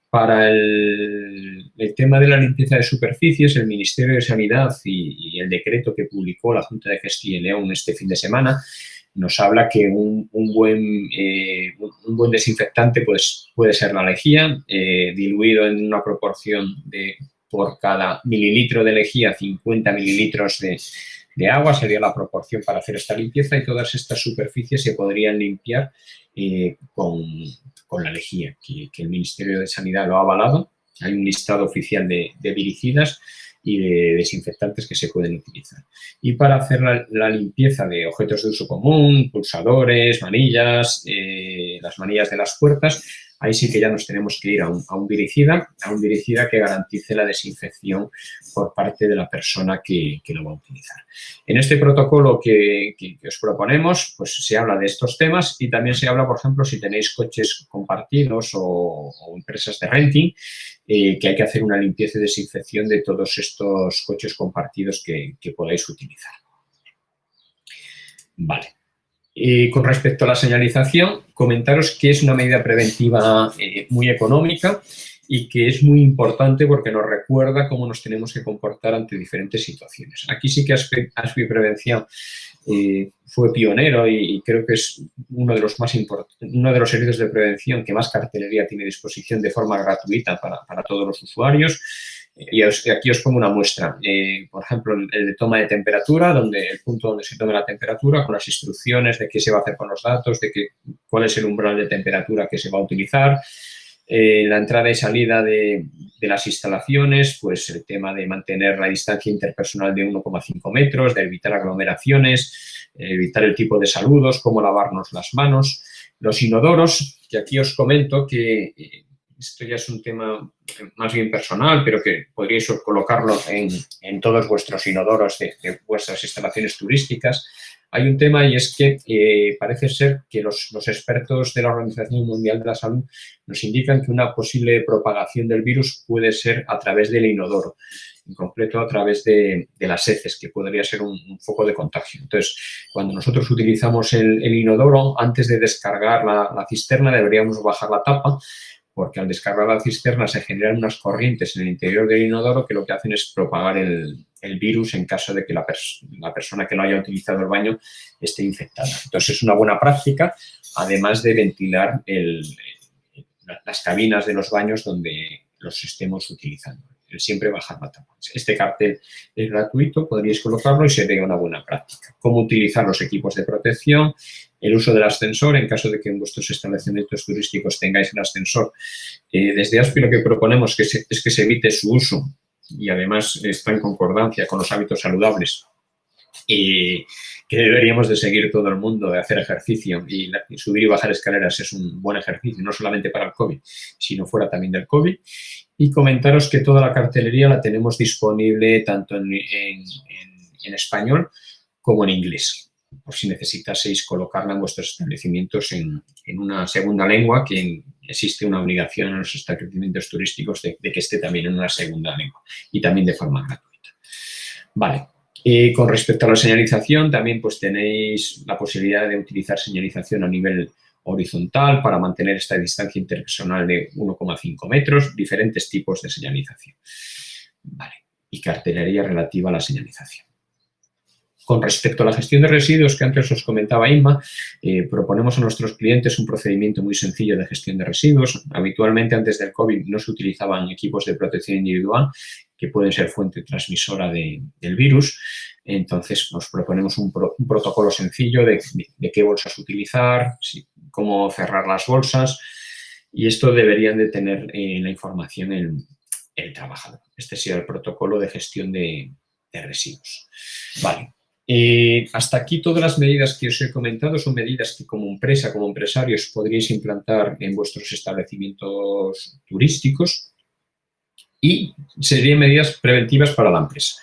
Para el tema de la limpieza de superficies, el Ministerio de Sanidad y el decreto que publicó la Junta de Castilla y León este fin de semana nos habla que un buen desinfectante puede ser la lejía, diluido en una proporción por cada mililitro de lejía, 50 mililitros de agua sería la proporción para hacer esta limpieza, y todas estas superficies se podrían limpiar con la lejía, que el Ministerio de Sanidad lo ha avalado. Hay un listado oficial de viricidas y de desinfectantes que se pueden utilizar. Y para hacer la limpieza de objetos de uso común, pulsadores, manillas, las manillas de las puertas, ahí sí que ya nos tenemos que ir a un viricida que garantice la desinfección por parte de la persona que lo va a utilizar. En este protocolo que os proponemos, pues se habla de estos temas y también se habla, por ejemplo, si tenéis coches compartidos o empresas de renting, que hay que hacer una limpieza y desinfección de todos estos coches compartidos que podáis utilizar. Vale. Con respecto a la señalización, comentaros que es una medida preventiva muy económica y que es muy importante porque nos recuerda cómo nos tenemos que comportar ante diferentes situaciones. Aquí sí que ASPI Prevención fue pionero y creo que es uno de los servicios de prevención que más cartelería tiene a disposición de forma gratuita para todos los usuarios. Y aquí os pongo una muestra. Por ejemplo, el de toma de temperatura, el punto donde se toma la temperatura, con las instrucciones de qué se va a hacer con los datos, cuál es el umbral de temperatura que se va a utilizar. La entrada y salida de las instalaciones, pues el tema de mantener la distancia interpersonal de 1,5 metros, de evitar aglomeraciones, evitar el tipo de saludos, cómo lavarnos las manos. Los inodoros, que aquí os comento que esto ya es un tema más bien personal, pero que podríais colocarlo en todos vuestros inodoros de vuestras instalaciones turísticas. Hay un tema y es que parece ser que los expertos de la Organización Mundial de la Salud nos indican que una posible propagación del virus puede ser a través del inodoro, en concreto a través de las heces, que podría ser un foco de contagio. Entonces, cuando nosotros utilizamos el inodoro, antes de descargar la cisterna deberíamos bajar la tapa, porque al descargar la cisterna se generan unas corrientes en el interior del inodoro que lo que hacen es propagar el virus en caso de que la persona que no haya utilizado el baño esté infectada. Entonces, es una buena práctica, además de ventilar las cabinas de los baños donde los estemos utilizando. Siempre bajar la tapa. Este cartel es gratuito, podríais colocarlo y sería una buena práctica. Cómo utilizar los equipos de protección, el uso del ascensor, en caso de que en vuestros establecimientos turísticos tengáis un ascensor. Desde ASPI lo que proponemos es que se evite su uso y además está en concordancia con los hábitos saludables que deberíamos de seguir todo el mundo, de hacer ejercicio, y subir y bajar escaleras es un buen ejercicio, no solamente para el COVID, sino fuera también del COVID. Y comentaros que toda la cartelería la tenemos disponible tanto en español como en inglés, por si necesitaseis colocarla en vuestros establecimientos en una segunda lengua, que existe una obligación en los establecimientos turísticos de que esté también en una segunda lengua y también de forma gratuita. Vale. Con respecto a la señalización, también pues tenéis la posibilidad de utilizar señalización a nivel horizontal para mantener esta distancia interpersonal de 1,5 metros, diferentes tipos de señalización. Vale. Y cartelería relativa a la señalización. Con respecto a la gestión de residuos, que antes os comentaba Inma, proponemos a nuestros clientes un procedimiento muy sencillo de gestión de residuos. Habitualmente, antes del COVID, no se utilizaban equipos de protección individual, que pueden ser fuente transmisora del virus. Entonces, nos proponemos un protocolo sencillo de qué bolsas utilizar, cómo cerrar las bolsas, y esto deberían de tener la información el trabajador. Este sería el protocolo de gestión de residuos. Vale. Hasta aquí todas las medidas que os he comentado son medidas que como empresa, como empresarios, podríais implantar en vuestros establecimientos turísticos y serían medidas preventivas para la empresa.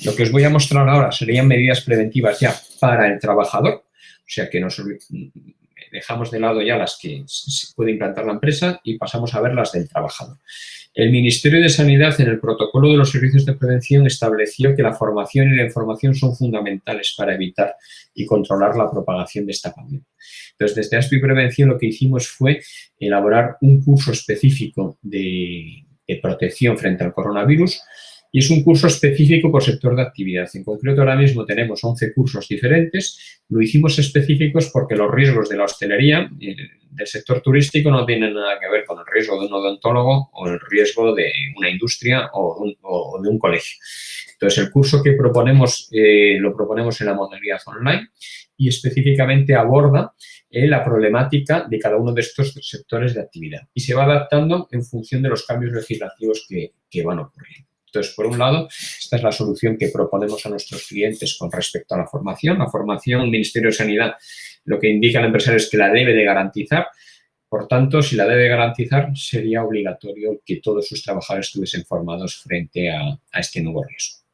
Lo que os voy a mostrar ahora serían medidas preventivas ya para el trabajador, o sea que dejamos de lado ya las que se puede implantar la empresa y pasamos a ver las del trabajador. El Ministerio de Sanidad, en el protocolo de los servicios de prevención, estableció que la formación y la información son fundamentales para evitar y controlar la propagación de esta pandemia. Entonces, desde ASPI Prevención lo que hicimos fue elaborar un curso específico de protección frente al coronavirus, y es un curso específico por sector de actividad. En concreto, ahora mismo tenemos 11 cursos diferentes. Lo hicimos específicos porque los riesgos de la hostelería, del sector turístico, no tienen nada que ver con el riesgo de un odontólogo o el riesgo de una industria o de un colegio. Entonces, el curso que proponemos lo proponemos en la modalidad online y específicamente aborda la problemática de cada uno de estos sectores de actividad y se va adaptando en función de los cambios legislativos que van ocurriendo. Entonces, por un lado, esta es la solución que proponemos a nuestros clientes con respecto a la formación. La formación, el Ministerio de Sanidad, lo que indica el empresario es que la debe de garantizar. Por tanto, si la debe garantizar, sería obligatorio que todos sus trabajadores estuviesen formados frente a este nuevo riesgo.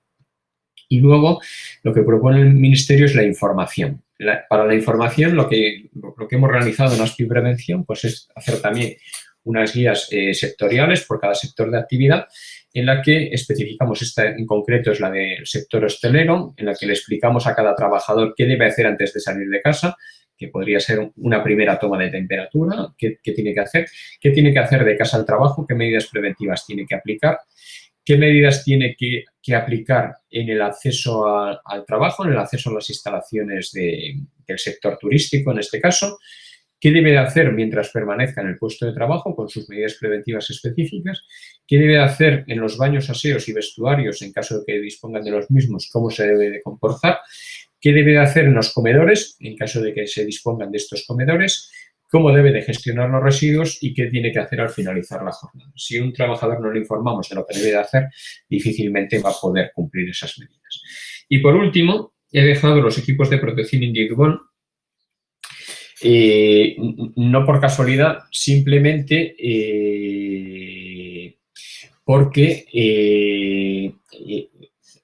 Y luego, lo que propone el Ministerio es la información. Para la información, lo que hemos realizado en ASPI Prevención pues es hacer también unas guías sectoriales por cada sector de actividad, en la que especificamos, esta en concreto es la del sector hostelero, en la que le explicamos a cada trabajador qué debe hacer antes de salir de casa, que podría ser una primera toma de temperatura, qué tiene que hacer de casa al trabajo, qué medidas preventivas tiene que aplicar, qué medidas tiene que aplicar en el acceso al trabajo, en el acceso a las instalaciones del sector turístico en este caso, qué debe de hacer mientras permanezca en el puesto de trabajo con sus medidas preventivas específicas, qué debe de hacer en los baños, aseos y vestuarios en caso de que dispongan de los mismos, cómo se debe de comportar, qué debe de hacer en los comedores en caso de que se dispongan de estos comedores, cómo debe de gestionar los residuos y qué tiene que hacer al finalizar la jornada. Si un trabajador no le informamos de lo que debe de hacer, difícilmente va a poder cumplir esas medidas. Y por último, he dejado los equipos de protección individual no por casualidad, simplemente porque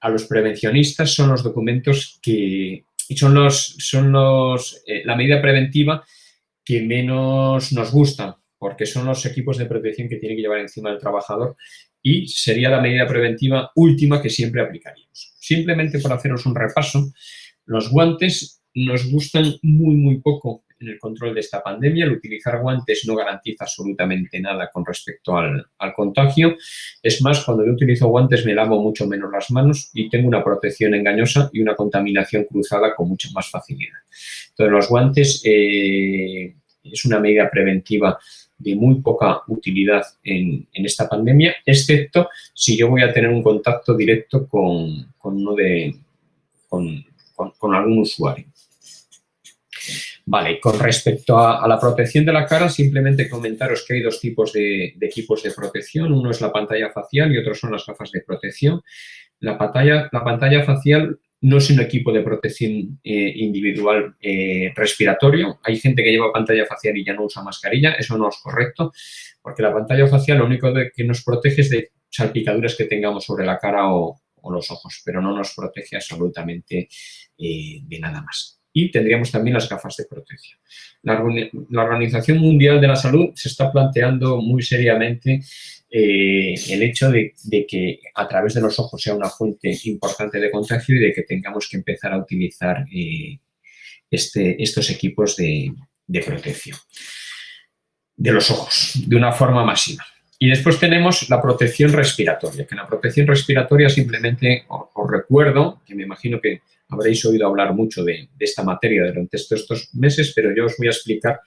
a los prevencionistas son los documentos que son la medida preventiva que menos nos gustan, porque son los equipos de protección que tienen que llevar encima del trabajador y sería la medida preventiva última que siempre aplicaríamos. Simplemente por haceros un repaso, los guantes nos gustan muy poco en el control de esta pandemia. El utilizar guantes no garantiza absolutamente nada con respecto al contagio. Es más, cuando yo utilizo guantes me lavo mucho menos las manos y tengo una protección engañosa y una contaminación cruzada con mucha más facilidad. Entonces, los guantes es una medida preventiva de muy poca utilidad en esta pandemia, excepto si yo voy a tener un contacto directo con algún usuario. Vale, con respecto a la protección de la cara, simplemente comentaros que hay dos tipos de equipos de protección. Uno es la pantalla facial y otro son las gafas de protección. La pantalla facial no es un equipo de protección individual respiratorio. Hay gente que lleva pantalla facial y ya no usa mascarilla. Eso no es correcto, porque la pantalla facial lo único que nos protege es de salpicaduras que tengamos sobre la cara o los ojos, pero no nos protege absolutamente de nada más. Y tendríamos también las gafas de protección. La Organización Mundial de la Salud se está planteando muy seriamente el hecho de que a través de los ojos sea una fuente importante de contagio y de que tengamos que empezar a utilizar estos equipos de protección de los ojos de una forma masiva. Y después tenemos la protección respiratoria, que en la protección respiratoria simplemente os recuerdo, que me imagino que habréis oído hablar mucho de esta materia durante estos meses, pero yo os voy a explicar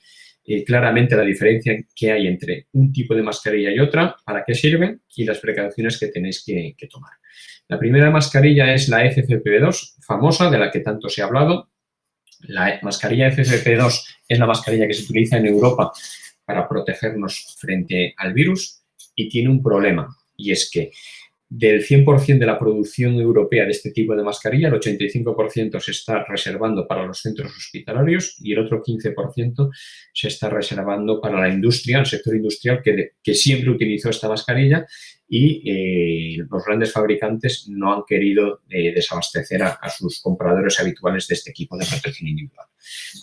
claramente la diferencia que hay entre un tipo de mascarilla y otra, para qué sirven y las precauciones que tenéis que tomar. La primera mascarilla es la FFP2, famosa, de la que tanto se ha hablado. La mascarilla FFP2 es la mascarilla que se utiliza en Europa para protegernos frente al virus y tiene un problema, y es que del 100% de la producción europea de este tipo de mascarilla, el 85% se está reservando para los centros hospitalarios y el otro 15% se está reservando para la industria, el sector industrial que siempre utilizó esta mascarilla y los grandes fabricantes no han querido desabastecer a sus compradores habituales de este equipo de protección individual.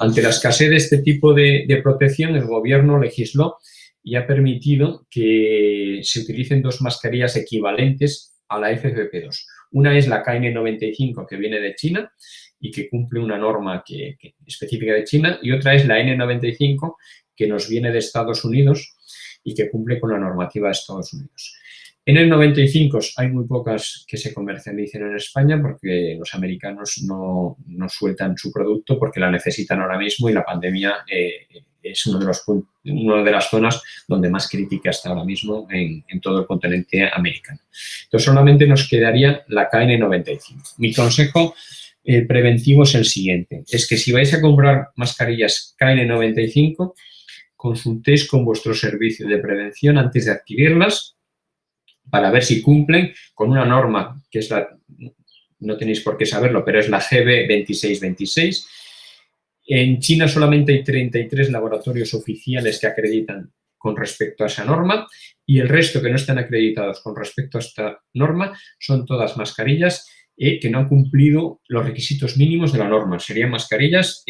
Ante la escasez de este tipo de protección, el gobierno legisló y ha permitido que se utilicen dos mascarillas equivalentes a la FFP2. Una es la KN95, que viene de China y que cumple una norma específica de China, y otra es la N95, que nos viene de Estados Unidos y que cumple con la normativa de Estados Unidos. N95 hay muy pocas que se comercialicen en España porque los americanos no sueltan su producto porque la necesitan ahora mismo y la pandemia es una de las zonas donde más crítica está ahora mismo en todo el continente americano. Entonces, solamente nos quedaría la KN95. Mi consejo preventivo es el siguiente. Es que si vais a comprar mascarillas KN95, consultéis con vuestro servicio de prevención antes de adquirirlas para ver si cumplen con una norma que es no tenéis por qué saberlo, pero es la GB 2626. En China solamente hay 33 laboratorios oficiales que acreditan con respecto a esa norma y el resto que no están acreditados con respecto a esta norma son todas mascarillas que no han cumplido los requisitos mínimos de la norma. Serían mascarillas,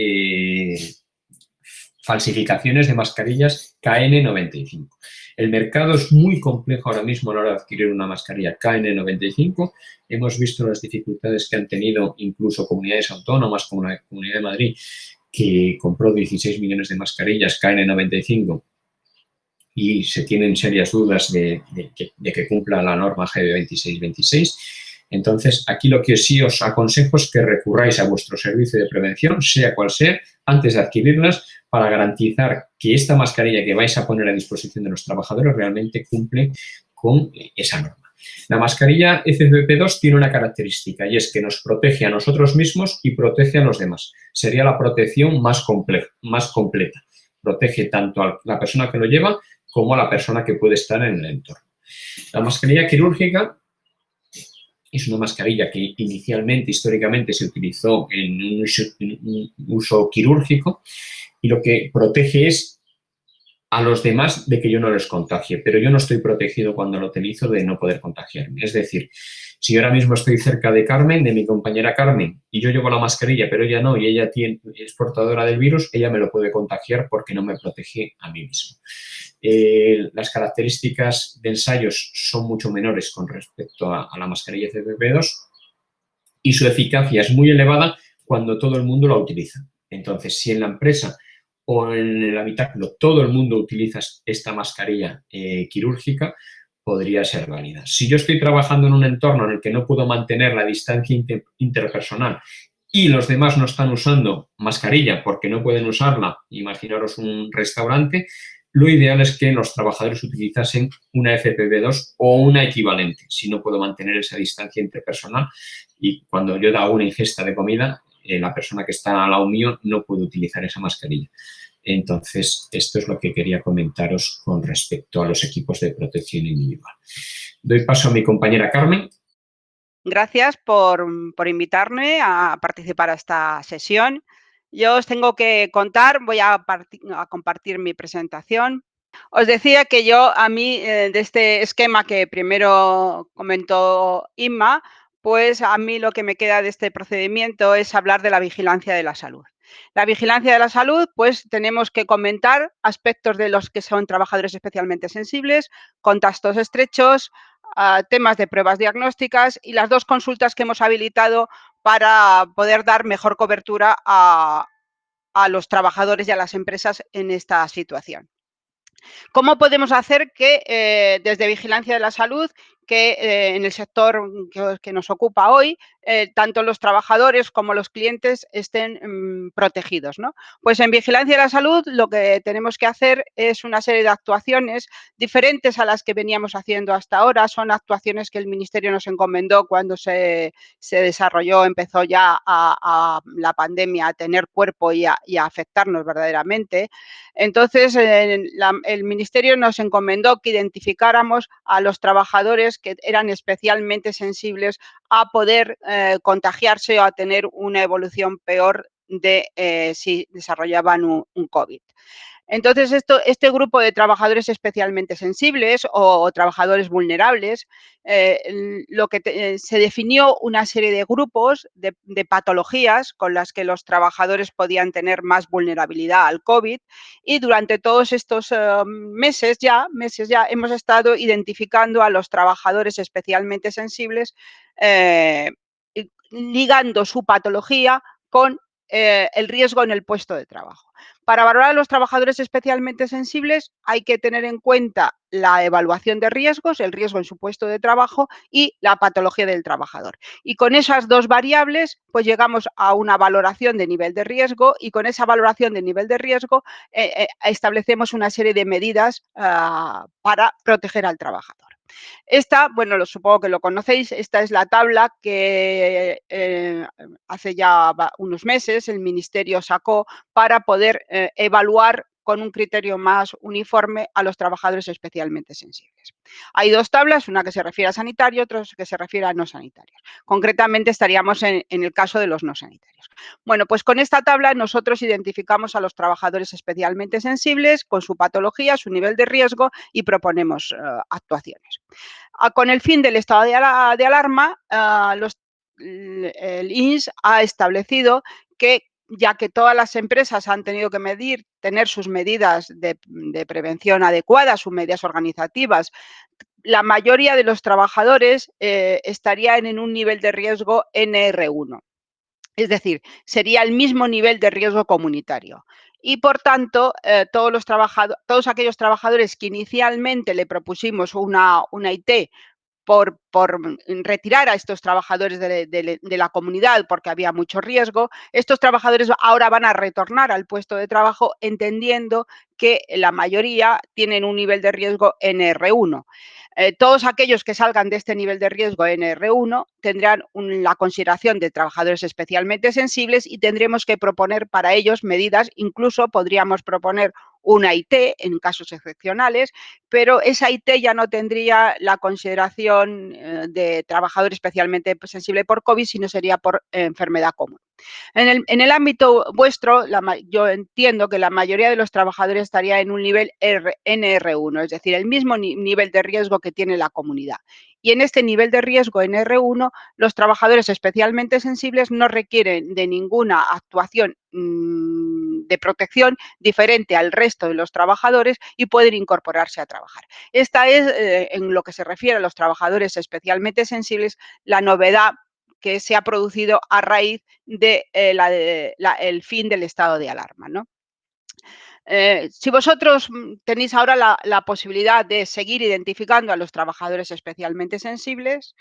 falsificaciones de mascarillas KN95. El mercado es muy complejo ahora mismo a la hora de adquirir una mascarilla KN95. Hemos visto las dificultades que han tenido incluso comunidades autónomas como la Comunidad de Madrid, que compró 16 millones de mascarillas KN95 y se tienen serias dudas de que cumpla la norma GB 2626. Entonces, aquí lo que sí os aconsejo es que recurráis a vuestro servicio de prevención, sea cual sea, antes de adquirirlas, para garantizar que esta mascarilla que vais a poner a disposición de los trabajadores realmente cumple con esa norma. La mascarilla FFP2 tiene una característica y es que nos protege a nosotros mismos y protege a los demás. Sería la protección más completa. Protege tanto a la persona que lo lleva como a la persona que puede estar en el entorno. La mascarilla quirúrgica es una mascarilla que inicialmente, históricamente, se utilizó en un uso quirúrgico y lo que protege es a los demás de que yo no les contagie, pero yo no estoy protegido cuando lo utilizo de no poder contagiarme. Es decir, si yo ahora mismo estoy cerca de Carmen, de mi compañera Carmen, y yo llevo la mascarilla, pero ella no, y ella es portadora del virus, ella me lo puede contagiar porque no me protege a mí mismo. Las características de ensayos son mucho menores con respecto a la mascarilla FFP2 y su eficacia es muy elevada cuando todo el mundo la utiliza. Entonces, si en la empresa o en el habitáculo todo el mundo utiliza esta mascarilla quirúrgica, podría ser válida. Si yo estoy trabajando en un entorno en el que no puedo mantener la distancia interpersonal y los demás no están usando mascarilla porque no pueden usarla, imaginaros un restaurante, lo ideal es que los trabajadores utilizasen una FFP2 o una equivalente, si no puedo mantener esa distancia interpersonal. Y cuando yo hago una ingesta de comida, la persona que está al lado mío no puede utilizar esa mascarilla. Entonces, esto es lo que quería comentaros con respecto a los equipos de protección individual. Doy paso a mi compañera Carmen. Gracias por invitarme a participar a esta sesión. Yo os tengo que contar, voy a compartir mi presentación. Os decía que a mí, de este esquema que primero comentó Inma, pues a mí lo que me queda de este procedimiento es hablar de la vigilancia de la salud. La vigilancia de la salud, pues tenemos que comentar aspectos de los que son trabajadores especialmente sensibles, contactos estrechos, temas de pruebas diagnósticas y las 2 consultas que hemos habilitado para poder dar mejor cobertura a los trabajadores y a las empresas en esta situación. ¿Cómo podemos hacer que desde Vigilancia de la Salud, que en el sector que nos ocupa hoy, tanto los trabajadores como los clientes estén protegidos, ¿no? Pues en Vigilancia de la Salud lo que tenemos que hacer es una serie de actuaciones diferentes a las que veníamos haciendo hasta ahora. Son actuaciones que el Ministerio nos encomendó cuando se desarrolló, empezó ya a la pandemia a tener cuerpo y a afectarnos verdaderamente. Entonces, el Ministerio nos encomendó que identificáramos a los trabajadores que eran especialmente sensibles a poder contagiarse o a tener una evolución peor de si desarrollaban un COVID. Entonces, este grupo de trabajadores especialmente sensibles o trabajadores vulnerables, se definió una serie de grupos de patologías con las que los trabajadores podían tener más vulnerabilidad al COVID y durante todos estos meses ya hemos estado identificando a los trabajadores especialmente sensibles, ligando su patología con el riesgo en el puesto de trabajo. Para valorar a los trabajadores especialmente sensibles hay que tener en cuenta la evaluación de riesgos, el riesgo en su puesto de trabajo y la patología del trabajador. Y con esas 2 variables, pues llegamos a una valoración de nivel de riesgo y con esa valoración de nivel de riesgo establecemos una serie de medidas para proteger al trabajador. Esta, bueno, supongo que lo conocéis, esta es la tabla que hace ya unos meses el Ministerio sacó para poder evaluar con un criterio más uniforme a los trabajadores especialmente sensibles. Hay 2 tablas, una que se refiere a sanitario, otra que se refiere a no sanitarios. Concretamente estaríamos en el caso de los no sanitarios. Bueno, pues con esta tabla nosotros identificamos a los trabajadores especialmente sensibles con su patología, su nivel de riesgo y proponemos actuaciones. Con el fin del estado de alarma, el INS ha establecido que, ya que todas las empresas han tenido que tener sus medidas de prevención adecuadas, sus medidas organizativas, la mayoría de los trabajadores estarían en un nivel de riesgo NR1. Es decir, sería el mismo nivel de riesgo comunitario. Y, por tanto, todos aquellos trabajadores que inicialmente le propusimos una IT por retirar a estos trabajadores de la comunidad porque había mucho riesgo, estos trabajadores ahora van a retornar al puesto de trabajo entendiendo que la mayoría tienen un nivel de riesgo NR1. Todos aquellos que salgan de este nivel de riesgo NR1 tendrán la consideración de trabajadores especialmente sensibles y tendremos que proponer para ellos medidas, incluso podríamos proponer una IT en casos excepcionales, pero esa IT ya no tendría la consideración de trabajador especialmente sensible por COVID, sino sería por enfermedad común. En el ámbito vuestro, yo entiendo que la mayoría de los trabajadores estaría en un nivel NR1, es decir, el mismo nivel de riesgo que tiene la comunidad. Y en este nivel de riesgo NR1, los trabajadores especialmente sensibles no requieren de ninguna actuación de protección diferente al resto de los trabajadores y pueden incorporarse a trabajar. Esta es, en lo que se refiere a los trabajadores especialmente sensibles, la novedad que se ha producido a raíz de el fin del estado de alarma, ¿no? Si vosotros tenéis ahora la posibilidad de seguir identificando a los trabajadores especialmente sensibles,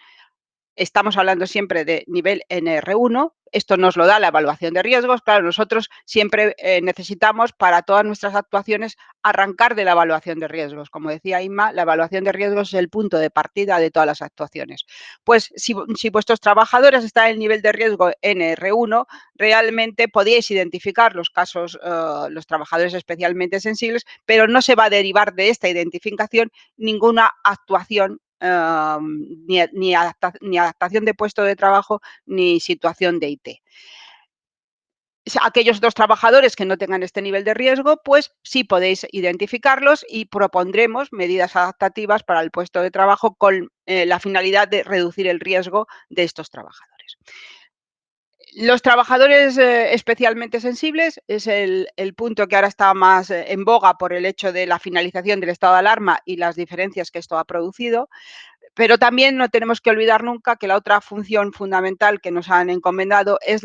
estamos hablando siempre de nivel NR1, esto nos lo da la evaluación de riesgos. Claro, nosotros siempre necesitamos para todas nuestras actuaciones arrancar de la evaluación de riesgos. Como decía Inma, la evaluación de riesgos es el punto de partida de todas las actuaciones. Pues si vuestros trabajadores están en el nivel de riesgo NR1, realmente podíais identificar los casos, los trabajadores especialmente sensibles, pero no se va a derivar de esta identificación ninguna actuación ni adaptación de puesto de trabajo ni situación de IT. Aquellos dos trabajadores que no tengan este nivel de riesgo, pues sí podéis identificarlos y propondremos medidas adaptativas para el puesto de trabajo con la finalidad de reducir el riesgo de estos trabajadores. Los trabajadores especialmente sensibles es el punto que ahora está más en boga por el hecho de la finalización del estado de alarma y las diferencias que esto ha producido. Pero también no tenemos que olvidar nunca que la otra función fundamental que nos han encomendado es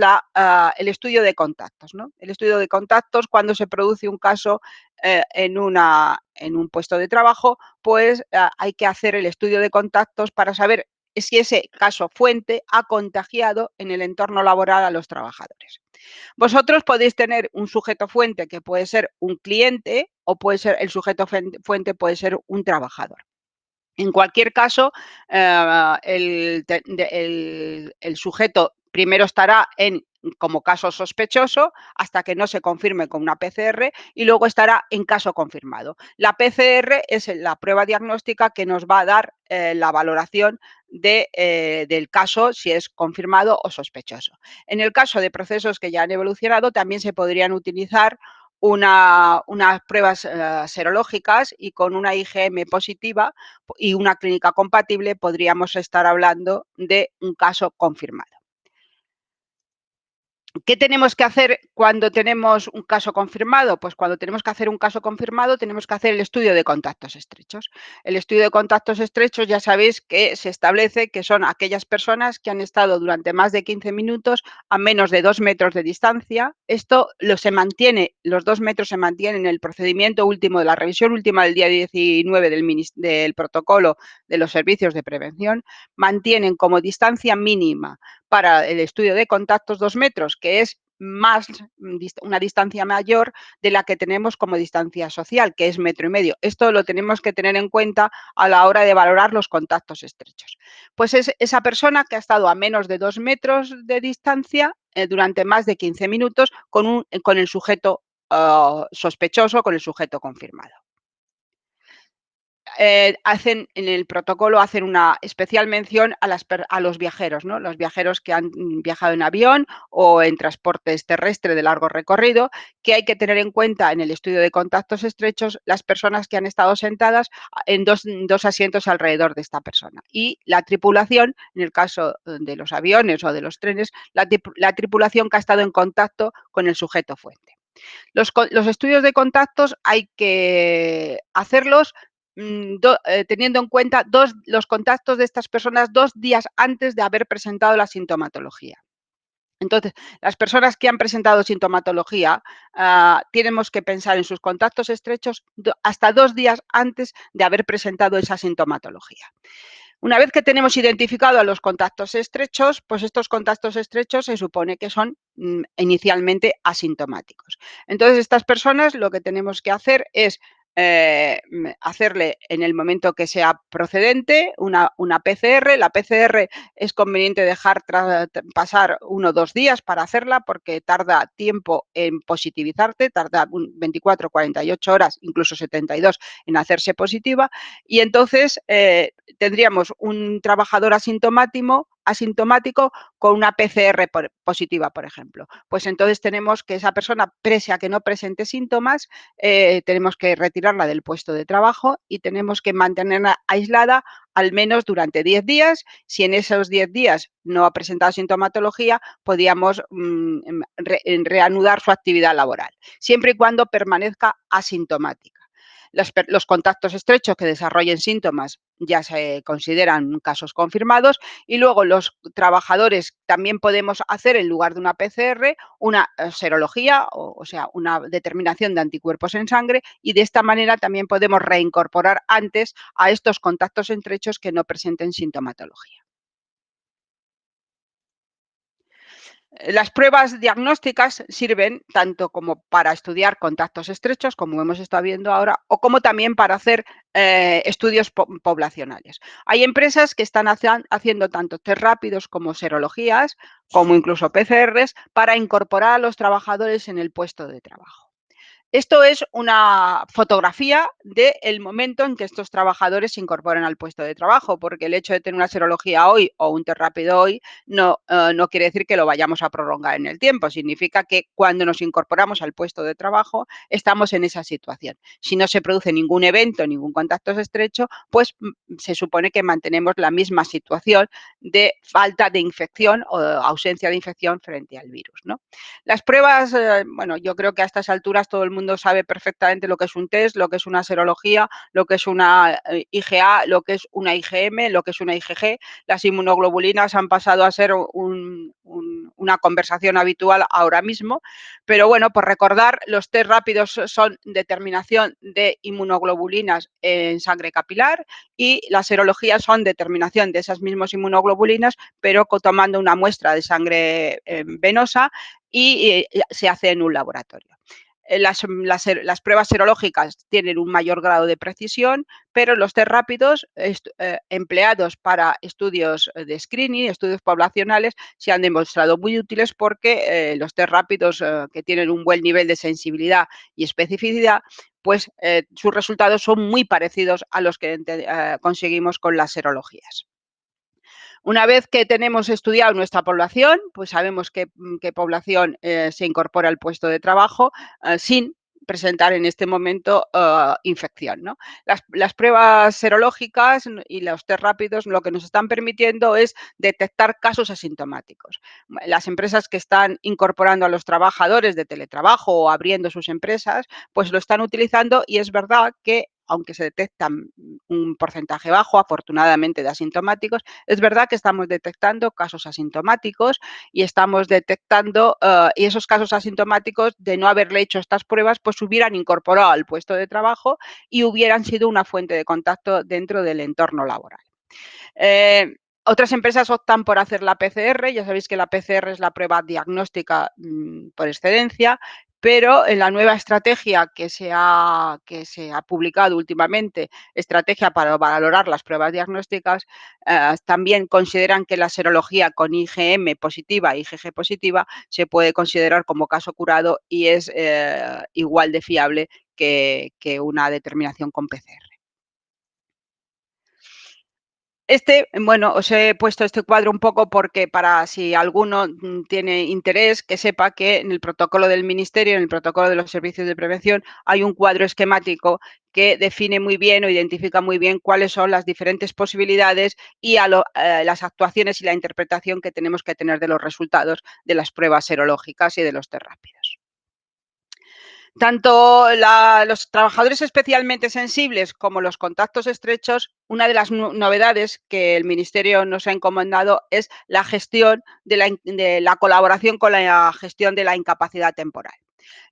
el estudio de contactos, ¿no? El estudio de contactos, cuando se produce un caso en un puesto de trabajo, pues hay que hacer el estudio de contactos para saber si ese caso fuente ha contagiado en el entorno laboral a los trabajadores. Vosotros podéis tener un sujeto fuente que puede ser un cliente o puede ser el sujeto fuente puede ser un trabajador. En cualquier caso, el sujeto primero estará como caso sospechoso hasta que no se confirme con una PCR y luego estará en caso confirmado. La PCR es la prueba diagnóstica que nos va a dar la valoración del caso, si es confirmado o sospechoso. En el caso de procesos que ya han evolucionado, también se podrían utilizar unas pruebas serológicas y con una IgM positiva y una clínica compatible podríamos estar hablando de un caso confirmado. ¿Qué tenemos que hacer cuando tenemos un caso confirmado? Pues cuando tenemos que hacer un caso confirmado tenemos que hacer el estudio de contactos estrechos. El estudio de contactos estrechos ya sabéis que se establece que son aquellas personas que han estado durante más de 15 minutos a menos de 2 metros de distancia. Esto se mantiene, los 2 metros se mantienen en el procedimiento último de la revisión última del día 19 del protocolo de los servicios de prevención, mantienen como distancia mínima para el estudio de contactos 2 metros, que es una distancia mayor de la que tenemos como distancia social, que es 1,5 metros. Esto lo tenemos que tener en cuenta a la hora de valorar los contactos estrechos. Pues es esa persona que ha estado a menos de 2 metros de distancia durante más de 15 minutos con el sujeto sospechoso, con el sujeto confirmado. En el protocolo hacen una especial mención a los viajeros, ¿no? Los viajeros que han viajado en avión o en transportes terrestres de largo recorrido, que hay que tener en cuenta en el estudio de contactos estrechos las personas que han estado sentadas en dos asientos alrededor de esta persona. Y la tripulación, en el caso de los aviones o de los trenes, la tripulación que ha estado en contacto con el sujeto fuente. Los estudios de contactos hay que hacerlos teniendo en cuenta los contactos de estas personas 2 días antes de haber presentado la sintomatología. Entonces, las personas que han presentado sintomatología, tenemos que pensar en sus contactos estrechos hasta 2 días antes de haber presentado esa sintomatología. Una vez que tenemos identificado a los contactos estrechos, pues estos contactos estrechos se supone que son inicialmente asintomáticos. Entonces, estas personas lo que tenemos que hacer es hacerle en el momento que sea procedente una PCR. La PCR es conveniente dejar pasar 1 o 2 días para hacerla porque tarda tiempo en positivizarte, tarda 24, 48 horas, incluso 72 en hacerse positiva, y entonces tendríamos un trabajador asintomático con una PCR positiva, por ejemplo. Pues entonces tenemos que esa persona, pese a que no presente síntomas, tenemos que retirarla del puesto de trabajo y tenemos que mantenerla aislada al menos durante 10 días. Si en esos 10 días no ha presentado sintomatología, podríamos reanudar su actividad laboral, siempre y cuando permanezca asintomática. Los contactos estrechos que desarrollen síntomas ya se consideran casos confirmados, y luego los trabajadores también podemos hacer, en lugar de una PCR, una serología, o sea, una determinación de anticuerpos en sangre, y de esta manera también podemos reincorporar antes a estos contactos estrechos que no presenten sintomatología. Las pruebas diagnósticas sirven tanto como para estudiar contactos estrechos, como hemos estado viendo ahora, o como también para hacer estudios poblacionales. Hay empresas que están haciendo tanto test rápidos como serologías, como incluso PCRs, para incorporar a los trabajadores en el puesto de trabajo. Esto es una fotografía del momento en que estos trabajadores se incorporan al puesto de trabajo, porque el hecho de tener una serología hoy o un test rápido hoy no quiere decir que lo vayamos a prolongar en el tiempo. Significa que cuando nos incorporamos al puesto de trabajo estamos en esa situación. Si no se produce ningún evento, ningún contacto estrecho, pues se supone que mantenemos la misma situación de falta de infección o ausencia de infección frente al virus, ¿no? Las pruebas, bueno, yo creo que a estas alturas todo el mundo sabe perfectamente lo que es un test, lo que es una serología, lo que es una IgA, lo que es una IgM, lo que es una IgG. Las inmunoglobulinas han pasado a ser una conversación habitual ahora mismo, pero bueno, por recordar, los test rápidos son determinación de inmunoglobulinas en sangre capilar, y las serologías son determinación de esas mismas inmunoglobulinas, pero tomando una muestra de sangre venosa, y se hace en un laboratorio. Las pruebas serológicas tienen un mayor grado de precisión, pero los test rápidos empleados para estudios de screening, estudios poblacionales, se han demostrado muy útiles porque los test rápidos que tienen un buen nivel de sensibilidad y especificidad, pues sus resultados son muy parecidos a los que conseguimos con las serologías. Una vez que tenemos estudiado nuestra población, pues sabemos qué población se incorpora al puesto de trabajo sin presentar en este momento infección, ¿no? Las pruebas serológicas y los test rápidos lo que nos están permitiendo es detectar casos asintomáticos. Las empresas que están incorporando a los trabajadores de teletrabajo o abriendo sus empresas, pues lo están utilizando, y es verdad que aunque se detectan un porcentaje bajo, afortunadamente, de asintomáticos, es verdad que estamos detectando casos asintomáticos, y estamos detectando, y esos casos asintomáticos, de no haberle hecho estas pruebas, pues hubieran incorporado al puesto de trabajo y hubieran sido una fuente de contacto dentro del entorno laboral. Otras empresas optan por hacer la PCR. Ya sabéis que la PCR es la prueba diagnóstica por excelencia, pero en la nueva estrategia que se ha publicado últimamente, estrategia para valorar las pruebas diagnósticas, también consideran que la serología con IgM positiva e IgG positiva se puede considerar como caso curado y es igual de fiable que una determinación con PCR. Bueno, os he puesto este cuadro un poco porque para si alguno tiene interés, que sepa que en el protocolo del Ministerio, en el protocolo de los servicios de prevención, hay un cuadro esquemático que define muy bien o identifica muy bien cuáles son las diferentes posibilidades y las actuaciones y la interpretación que tenemos que tener de los resultados de las pruebas serológicas y de los test rápidos. Tanto los trabajadores especialmente sensibles como los contactos estrechos, una de las novedades que el Ministerio nos ha encomendado es la gestión de la colaboración con la gestión de la incapacidad temporal.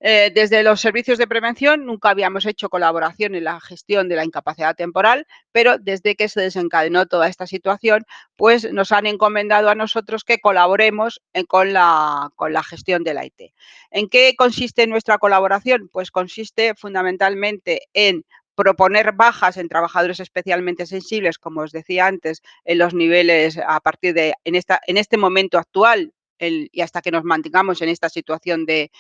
Desde los servicios de prevención nunca habíamos hecho colaboración en la gestión de la incapacidad temporal, pero desde que se desencadenó toda esta situación, pues nos han encomendado a nosotros que colaboremos con la gestión de la IT. ¿En qué consiste nuestra colaboración? Pues consiste fundamentalmente en proponer bajas en trabajadores especialmente sensibles, como os decía antes, en los niveles a partir de, en este momento actual, y hasta que nos mantengamos en esta situación de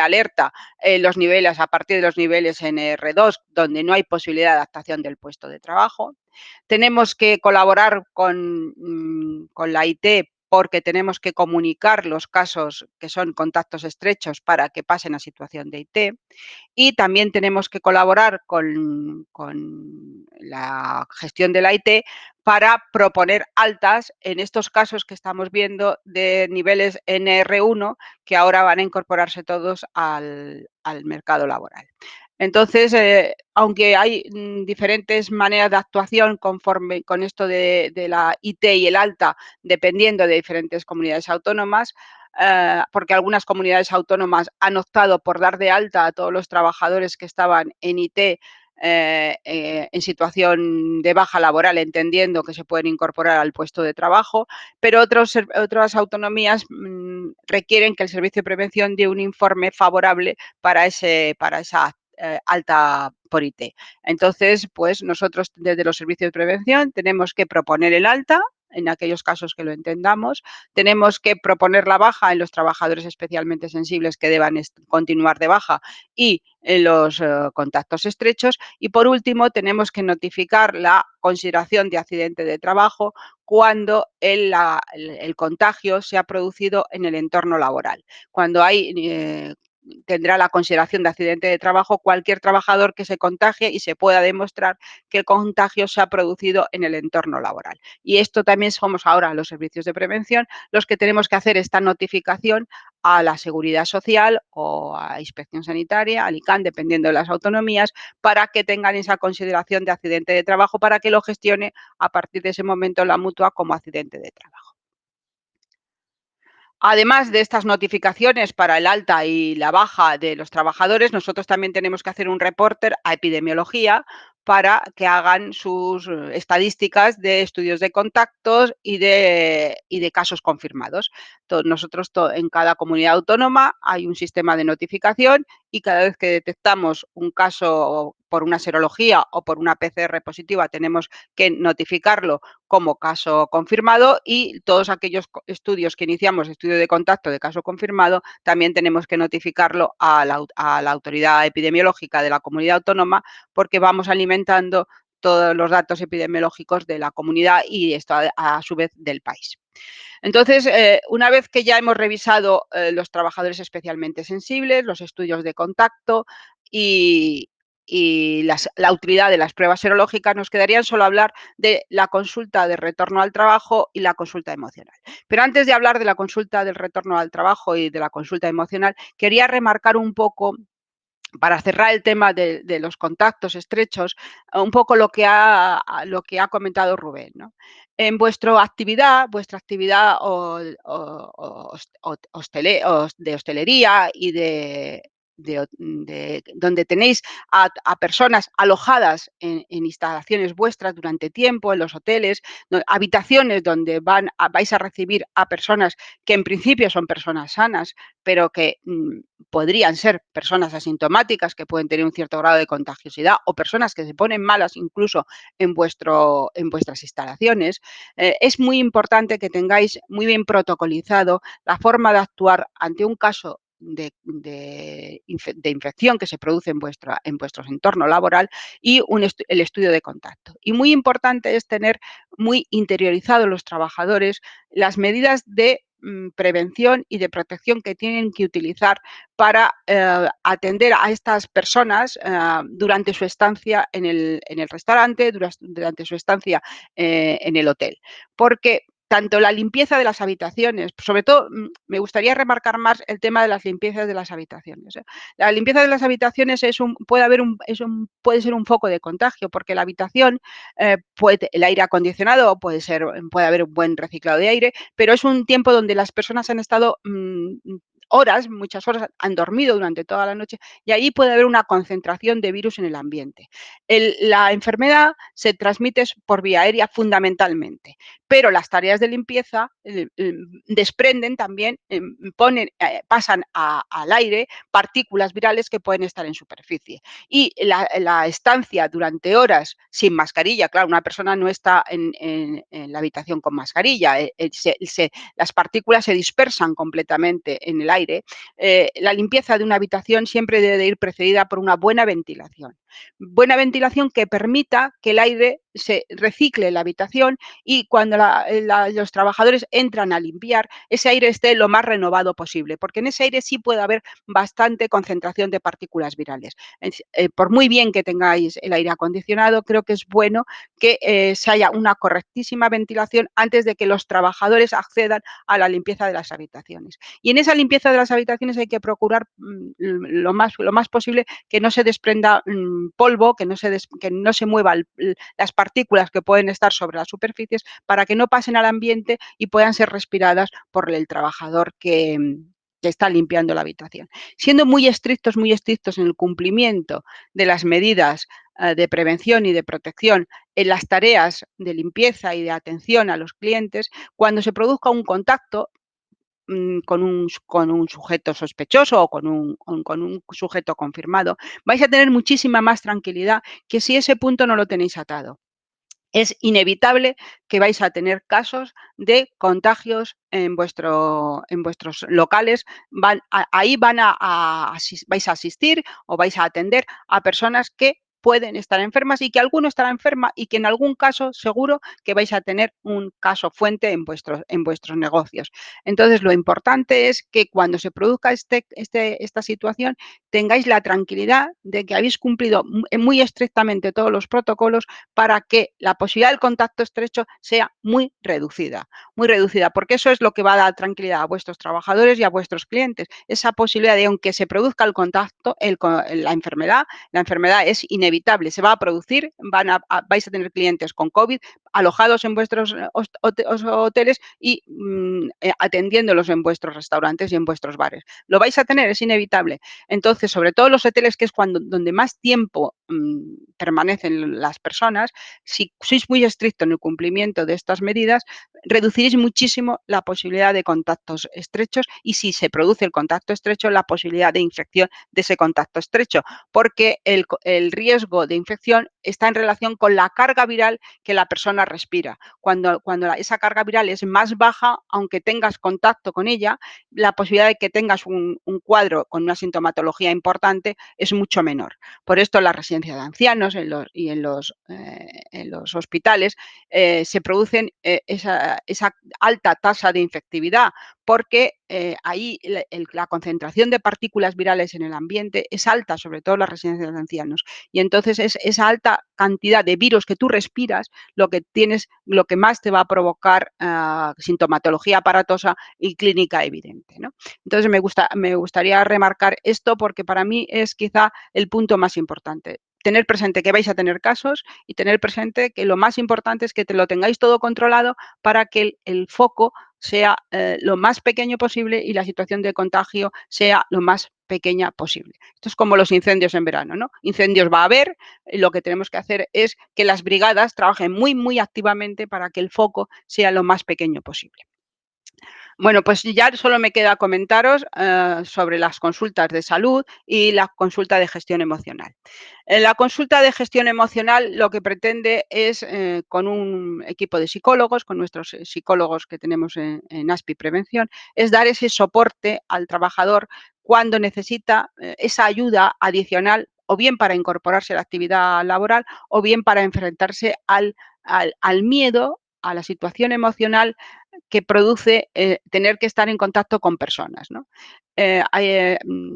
alerta, los niveles a partir de los niveles NR2, donde no hay posibilidad de adaptación del puesto de trabajo. Tenemos que colaborar con la IT porque tenemos que comunicar los casos que son contactos estrechos para que pasen a situación de IT. Y también tenemos que colaborar con la gestión de la IT para proponer altas en estos casos que estamos viendo de niveles NR1 que ahora van a incorporarse todos al mercado laboral. Entonces, aunque hay diferentes maneras de actuación conforme con esto de la IT y el alta, dependiendo de diferentes comunidades autónomas, porque algunas comunidades autónomas han optado por dar de alta a todos los trabajadores que estaban en IT en situación de baja laboral, entendiendo que se pueden incorporar al puesto de trabajo, pero otras autonomías requieren que el Servicio de Prevención dé un informe favorable para esa alta por IT. Entonces, pues nosotros desde los servicios de prevención tenemos que proponer el alta en aquellos casos que lo entendamos, tenemos que proponer la baja en los trabajadores especialmente sensibles que deban continuar de baja y en los contactos estrechos y por último tenemos que notificar la consideración de accidente de trabajo cuando el contagio se ha producido en el entorno laboral. Cuando tendrá la consideración de accidente de trabajo cualquier trabajador que se contagie y se pueda demostrar que el contagio se ha producido en el entorno laboral. Y esto también somos ahora los servicios de prevención los que tenemos que hacer esta notificación a la Seguridad Social o a Inspección Sanitaria, al ICANN, dependiendo de las autonomías, para que tengan esa consideración de accidente de trabajo, para que lo gestione a partir de ese momento la mutua como accidente de trabajo. Además de estas notificaciones para el alta y la baja de los trabajadores, nosotros también tenemos que hacer un reporter a epidemiología para que hagan sus estadísticas de estudios de contactos y de casos confirmados. Nosotros en cada comunidad autónoma hay un sistema de notificación y cada vez que detectamos un caso por una serología o por una PCR positiva tenemos que notificarlo como caso confirmado y todos aquellos estudios que iniciamos, estudio de contacto de caso confirmado, también tenemos que notificarlo a la autoridad epidemiológica de la comunidad autónoma porque vamos alimentando todos los datos epidemiológicos de la comunidad y esto a su vez del país. Entonces, una vez que ya hemos revisado los trabajadores especialmente sensibles, los estudios de contacto y la utilidad de las pruebas serológicas, nos quedaría solo hablar de la consulta de retorno al trabajo y la consulta emocional. Pero antes de hablar de la consulta del retorno al trabajo y de la consulta emocional, quería remarcar un poco para cerrar el tema de los contactos estrechos, un poco lo que ha comentado Rubén, ¿no? En vuestra actividad de hostelería y donde tenéis a personas alojadas en instalaciones vuestras durante tiempo, en los hoteles, habitaciones donde vais a recibir a personas que en principio son personas sanas, pero que podrían ser personas asintomáticas que pueden tener un cierto grado de contagiosidad o personas que se ponen malas incluso en vuestras instalaciones, es muy importante que tengáis muy bien protocolizado la forma de actuar ante un caso de infección que se produce en vuestro entorno laboral y el estudio de contacto. Y muy importante es tener muy interiorizados los trabajadores las medidas de prevención y de protección que tienen que utilizar para atender a estas personas durante su estancia en el restaurante, durante su estancia en el hotel. Porque tanto la limpieza de las habitaciones, sobre todo me gustaría remarcar más el tema de las limpiezas de las habitaciones. La limpieza de las habitaciones puede ser un foco de contagio porque la habitación, el aire acondicionado puede haber un buen reciclado de aire, pero es un tiempo donde las personas han estado horas, muchas horas, han dormido durante toda la noche y ahí puede haber una concentración de virus en el ambiente. La enfermedad se transmite por vía aérea fundamentalmente, pero las tareas de limpieza desprenden también, pasan al aire partículas virales que pueden estar en superficie. Y la estancia durante horas sin mascarilla, claro, una persona no está en la habitación con mascarilla, las partículas se dispersan completamente en el aire. La limpieza de una habitación siempre debe ir precedida por una buena ventilación. Buena ventilación que permita que el aire se recicle en la habitación y cuando los trabajadores entran a limpiar, ese aire esté lo más renovado posible, porque en ese aire sí puede haber bastante concentración de partículas virales. Por muy bien que tengáis el aire acondicionado, creo que es bueno que se haya una correctísima ventilación antes de que los trabajadores accedan a la limpieza de las habitaciones. Y en esa limpieza de las habitaciones hay que procurar lo más posible que no se desprenda polvo, que no se muevan las partículas que pueden estar sobre las superficies para que no pasen al ambiente y puedan ser respiradas por el trabajador que está limpiando la habitación. Siendo muy estrictos en el cumplimiento de las medidas de prevención y de protección en las tareas de limpieza y de atención a los clientes, cuando se produzca un contacto con un sujeto sospechoso o con un sujeto confirmado, vais a tener muchísima más tranquilidad que si ese punto no lo tenéis atado. Es inevitable que vais a tener casos de contagios en vuestros locales. Ahí vais a asistir o vais a atender a personas que pueden estar enfermas y que alguno estará enferma y que en algún caso seguro que vais a tener un caso fuente en vuestros negocios. Entonces, lo importante es que cuando se produzca esta situación tengáis la tranquilidad de que habéis cumplido muy estrictamente todos los protocolos para que la posibilidad del contacto estrecho sea muy reducida, porque eso es lo que va a dar tranquilidad a vuestros trabajadores y a vuestros clientes. Esa posibilidad de, aunque se produzca el contacto, la enfermedad es inevitable, se va a producir, vais a tener clientes con COVID alojados en vuestros hoteles y atendiéndolos en vuestros restaurantes y en vuestros bares. Lo vais a tener, es inevitable. Entonces, sobre todo los hoteles, que es donde más tiempo permanecen las personas, si sois muy estrictos en el cumplimiento de estas medidas, reduciréis muchísimo la posibilidad de contactos estrechos y si se produce el contacto estrecho, la posibilidad de infección de ese contacto estrecho, porque el riesgo de infección está en relación con la carga viral que la persona respira. Cuando esa carga viral es más baja, aunque tengas contacto con ella, la posibilidad de que tengas un cuadro con una sintomatología importante es mucho menor. Por esto, en las residencias de ancianos y en los hospitales se producen esa alta tasa de infectividad, porque ahí la concentración de partículas virales en el ambiente es alta, sobre todo en las residencias de ancianos. Y entonces es esa alta cantidad de virus que tú respiras lo que más te va a provocar sintomatología aparatosa y clínica evidente, ¿no? Entonces me gustaría remarcar esto porque para mí es quizá el punto más importante. Tener presente que vais a tener casos y tener presente que lo más importante es que lo tengáis todo controlado para que el foco sea lo más pequeño posible y la situación de contagio sea lo más pequeña posible. Esto es como los incendios en verano, ¿no? Incendios va a haber, lo que tenemos que hacer es que las brigadas trabajen muy, muy activamente para que el foco sea lo más pequeño posible. Bueno, pues ya solo me queda comentaros sobre las consultas de salud y la consulta de gestión emocional. La consulta de gestión emocional lo que pretende es, con un equipo de psicólogos, con nuestros psicólogos que tenemos en ASPI Prevención, es dar ese soporte al trabajador cuando necesita esa ayuda adicional o bien para incorporarse a la actividad laboral o bien para enfrentarse al miedo, a la situación emocional que produce tener que estar en contacto con personas, ¿no?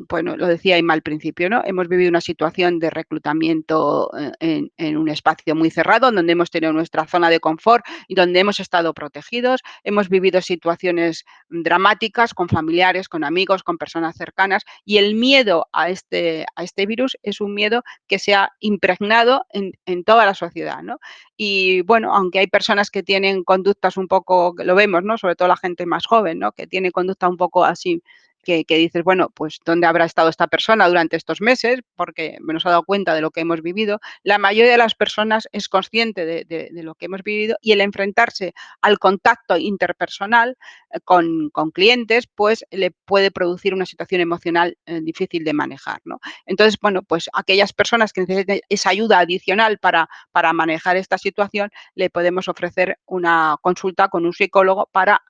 Bueno, lo decía Inma al principio, ¿no? Hemos vivido una situación de reclutamiento en un espacio muy cerrado, donde hemos tenido nuestra zona de confort y donde hemos estado protegidos. Hemos vivido situaciones dramáticas con familiares, con amigos, con personas cercanas y el miedo a este virus es un miedo que se ha impregnado en toda la sociedad, ¿no? Y bueno, aunque hay personas que tienen conductas un poco, que lo vemos, ¿no? Sobre todo la gente más joven, ¿no? Que tiene conducta un poco así que dices, bueno, pues ¿dónde habrá estado esta persona durante estos meses? Porque nos ha dado cuenta de lo que hemos vivido. La mayoría de las personas es consciente de lo que hemos vivido, y el enfrentarse al contacto interpersonal con clientes, pues le puede producir una situación emocional difícil de manejar, ¿no? Entonces, bueno, pues aquellas personas que necesiten esa ayuda adicional para manejar esta situación, le podemos ofrecer una consulta con un psicólogo para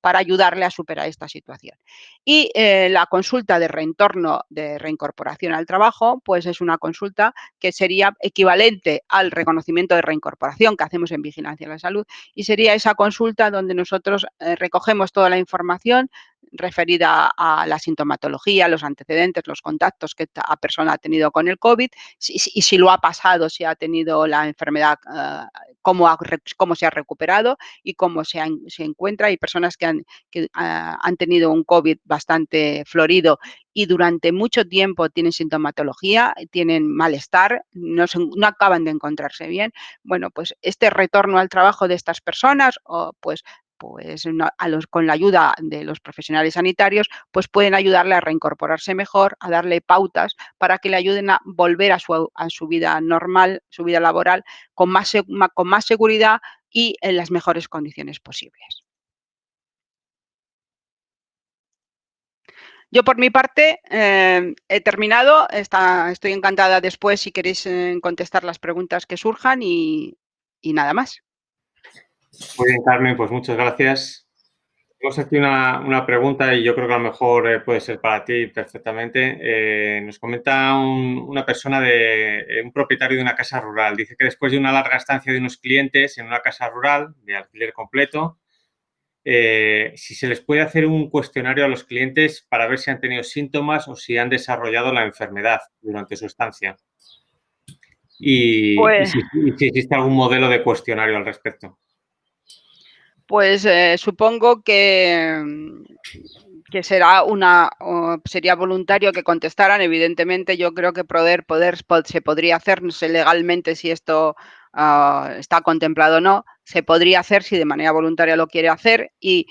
ayudarle a superar esta situación. Y la consulta de reentorno de reincorporación al trabajo, pues es una consulta que sería equivalente al reconocimiento de reincorporación que hacemos en Vigilancia de la Salud, y sería esa consulta donde nosotros recogemos toda la información referida a la sintomatología, los antecedentes, los contactos que la persona ha tenido con el COVID, y si lo ha pasado, si ha tenido la enfermedad, cómo se ha recuperado y cómo se encuentra. Hay personas que han tenido un COVID bastante florido y durante mucho tiempo tienen sintomatología, tienen malestar, no acaban de encontrarse bien. Bueno, pues este retorno al trabajo de estas personas, con la ayuda de los profesionales sanitarios, pues pueden ayudarle a reincorporarse mejor, a darle pautas para que le ayuden a volver a su vida normal, su vida laboral, con más seguridad y en las mejores condiciones posibles. Yo, por mi parte, he terminado. Estoy encantada después, si queréis, contestar las preguntas que surjan, y nada más. Muy bien, Carmen, pues muchas gracias. Tenemos aquí una pregunta y yo creo que a lo mejor puede ser para ti perfectamente. Nos comenta una persona un propietario de una casa rural. Dice que después de una larga estancia de unos clientes en una casa rural de alquiler completo, si se les puede hacer un cuestionario a los clientes para ver si han tenido síntomas o si han desarrollado la enfermedad durante su estancia. Y Pues, si existe algún modelo de cuestionario al respecto. pues supongo que sería voluntario que contestaran. Evidentemente, yo creo que se podría hacer, no sé legalmente si esto está contemplado o no, se podría hacer si de manera voluntaria lo quiere hacer. ¿Y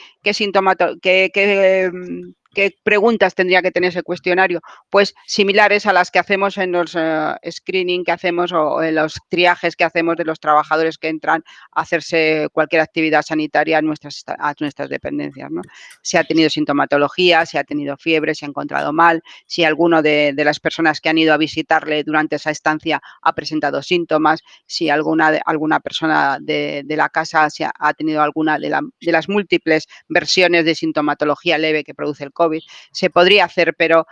qué preguntas tendría que tener ese cuestionario? Pues similares a las que hacemos en los screening que hacemos o en los triajes que hacemos de los trabajadores que entran a hacerse cualquier actividad sanitaria a nuestras dependencias, ¿no? Si ha tenido sintomatología, si ha tenido fiebre, si ha encontrado mal, si alguno de las personas que han ido a visitarle durante esa estancia ha presentado síntomas, si alguna persona de la casa ha tenido alguna de las múltiples versiones de sintomatología leve que produce el COVID. Se podría hacer, pero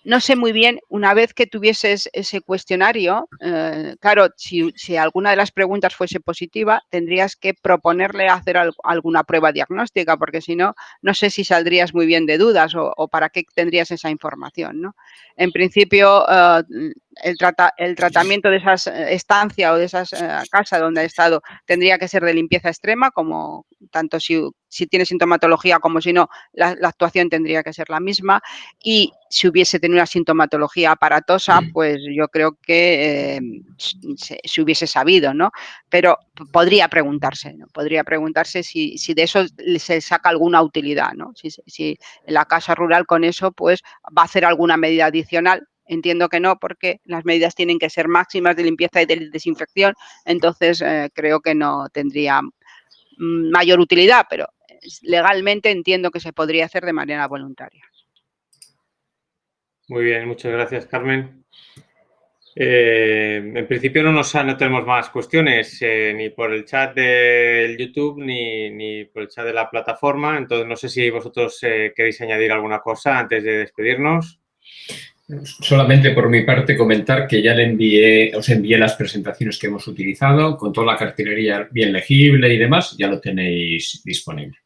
no sé muy bien, una vez que tuvieses ese cuestionario, claro, si alguna de las preguntas fuese positiva, tendrías que proponerle hacer alguna prueba diagnóstica, porque si no, no sé si saldrías muy bien de dudas o para qué tendrías esa información, ¿no? En principio, el tratamiento de esa estancia o de esa casa donde ha estado tendría que ser de limpieza extrema, como tanto si tiene sintomatología como si no, la actuación tendría que ser la misma. Y si hubiese tenido una sintomatología aparatosa, pues yo creo que se hubiese sabido, ¿no? Pero podría preguntarse, ¿no? Podría preguntarse si de eso se saca alguna utilidad, ¿no? Si en la casa rural con eso, pues va a hacer alguna medida adicional. Entiendo que no, porque las medidas tienen que ser máximas de limpieza y de desinfección, entonces creo que no tendría mayor utilidad, pero legalmente entiendo que se podría hacer de manera voluntaria. Muy bien, muchas gracias, Carmen. En principio no tenemos más cuestiones, ni por el chat del YouTube ni por el chat de la plataforma. Entonces, no sé si vosotros queréis añadir alguna cosa antes de despedirnos. Solamente por mi parte comentar que ya os envié las presentaciones que hemos utilizado, con toda la cartelería bien legible y demás, ya lo tenéis disponible.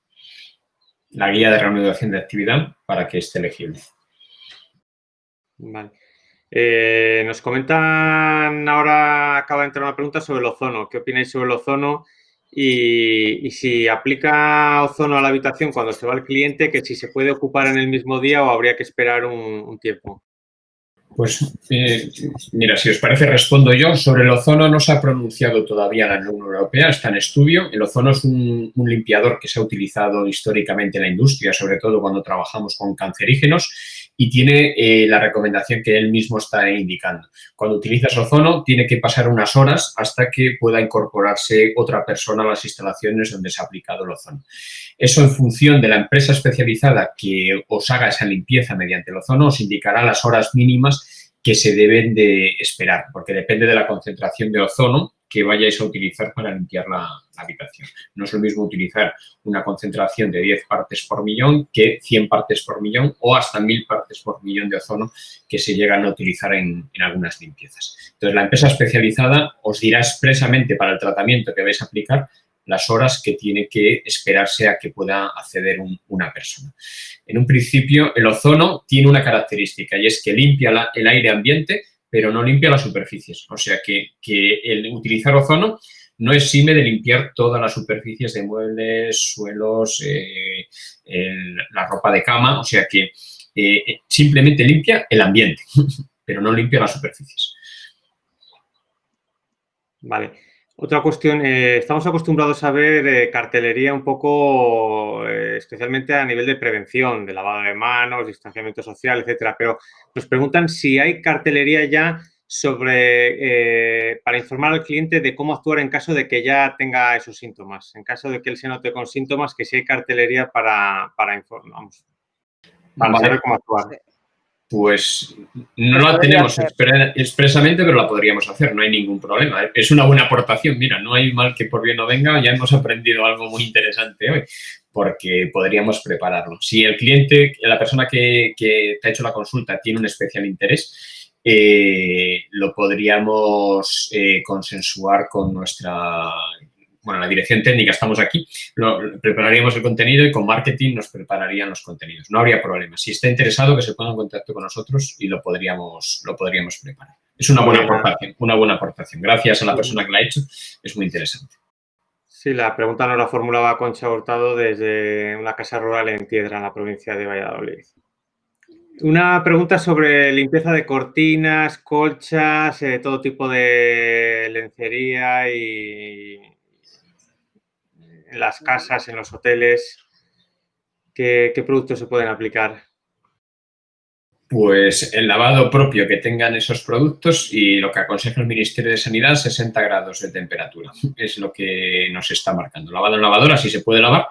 La guía de reanudación de actividad para que esté legible. Vale. Nos comentan ahora, acaba de entrar una pregunta sobre el ozono. ¿Qué opináis sobre el ozono? Y si aplica ozono a la habitación cuando se va el cliente, que si se puede ocupar en el mismo día o habría que esperar un tiempo. Pues mira, si os parece, respondo yo. Sobre el ozono no se ha pronunciado todavía la Unión Europea, está en estudio. El ozono es un limpiador que se ha utilizado históricamente en la industria, sobre todo cuando trabajamos con cancerígenos, y tiene la recomendación que él mismo está indicando. Cuando utilizas ozono, tiene que pasar unas horas hasta que pueda incorporarse otra persona a las instalaciones donde se ha aplicado el ozono. Eso, en función de la empresa especializada que os haga esa limpieza mediante el ozono, os indicará las horas mínimas que se deben de esperar, porque depende de la concentración de ozono que vayáis a utilizar para limpiar la habitación. No es lo mismo utilizar una concentración de 10 partes por millón que 100 partes por millón o hasta 1000 partes por millón de ozono que se llegan a utilizar en algunas limpiezas. Entonces, la empresa especializada os dirá expresamente para el tratamiento que vais a aplicar las horas que tiene que esperarse a que pueda acceder una persona. En un principio, el ozono tiene una característica y es que limpia el aire ambiente, pero no limpia las superficies. O sea que el utilizar ozono no exime de limpiar todas las superficies de muebles, suelos, la ropa de cama. O sea que simplemente limpia el ambiente, pero no limpia las superficies. Vale. Otra cuestión, estamos acostumbrados a ver cartelería un poco, especialmente a nivel de prevención, de lavado de manos, distanciamiento social, etcétera, pero nos preguntan si hay cartelería ya para informar al cliente de cómo actuar en caso de que ya tenga esos síntomas, en caso de que él se note con síntomas, que si hay cartelería para informarnos, para saber cómo actuar. Sí. Pues no la tenemos expresamente, pero la podríamos hacer, no hay ningún problema. Es una buena aportación, mira, no hay mal que por bien no venga, ya hemos aprendido algo muy interesante hoy, porque podríamos prepararlo. Si el cliente, la persona que te ha hecho la consulta tiene un especial interés, lo podríamos consensuar con la dirección técnica, estamos aquí, prepararíamos el contenido y con marketing nos prepararían los contenidos. No habría problema. Si está interesado, que se ponga en contacto con nosotros y lo podríamos preparar. Es una buena aportación. Gracias a la persona que la ha hecho, es muy interesante. Sí, la pregunta nos la formulaba Concha Hurtado desde una casa rural en Piedra, en la provincia de Valladolid. Una pregunta sobre limpieza de cortinas, colchas, todo tipo de lencería y en las casas, en los hoteles. ¿Qué productos se pueden aplicar? Pues el lavado propio que tengan esos productos y lo que aconseja el Ministerio de Sanidad, 60 grados de temperatura. Es lo que nos está marcando. Lavado en lavadora sí se puede lavar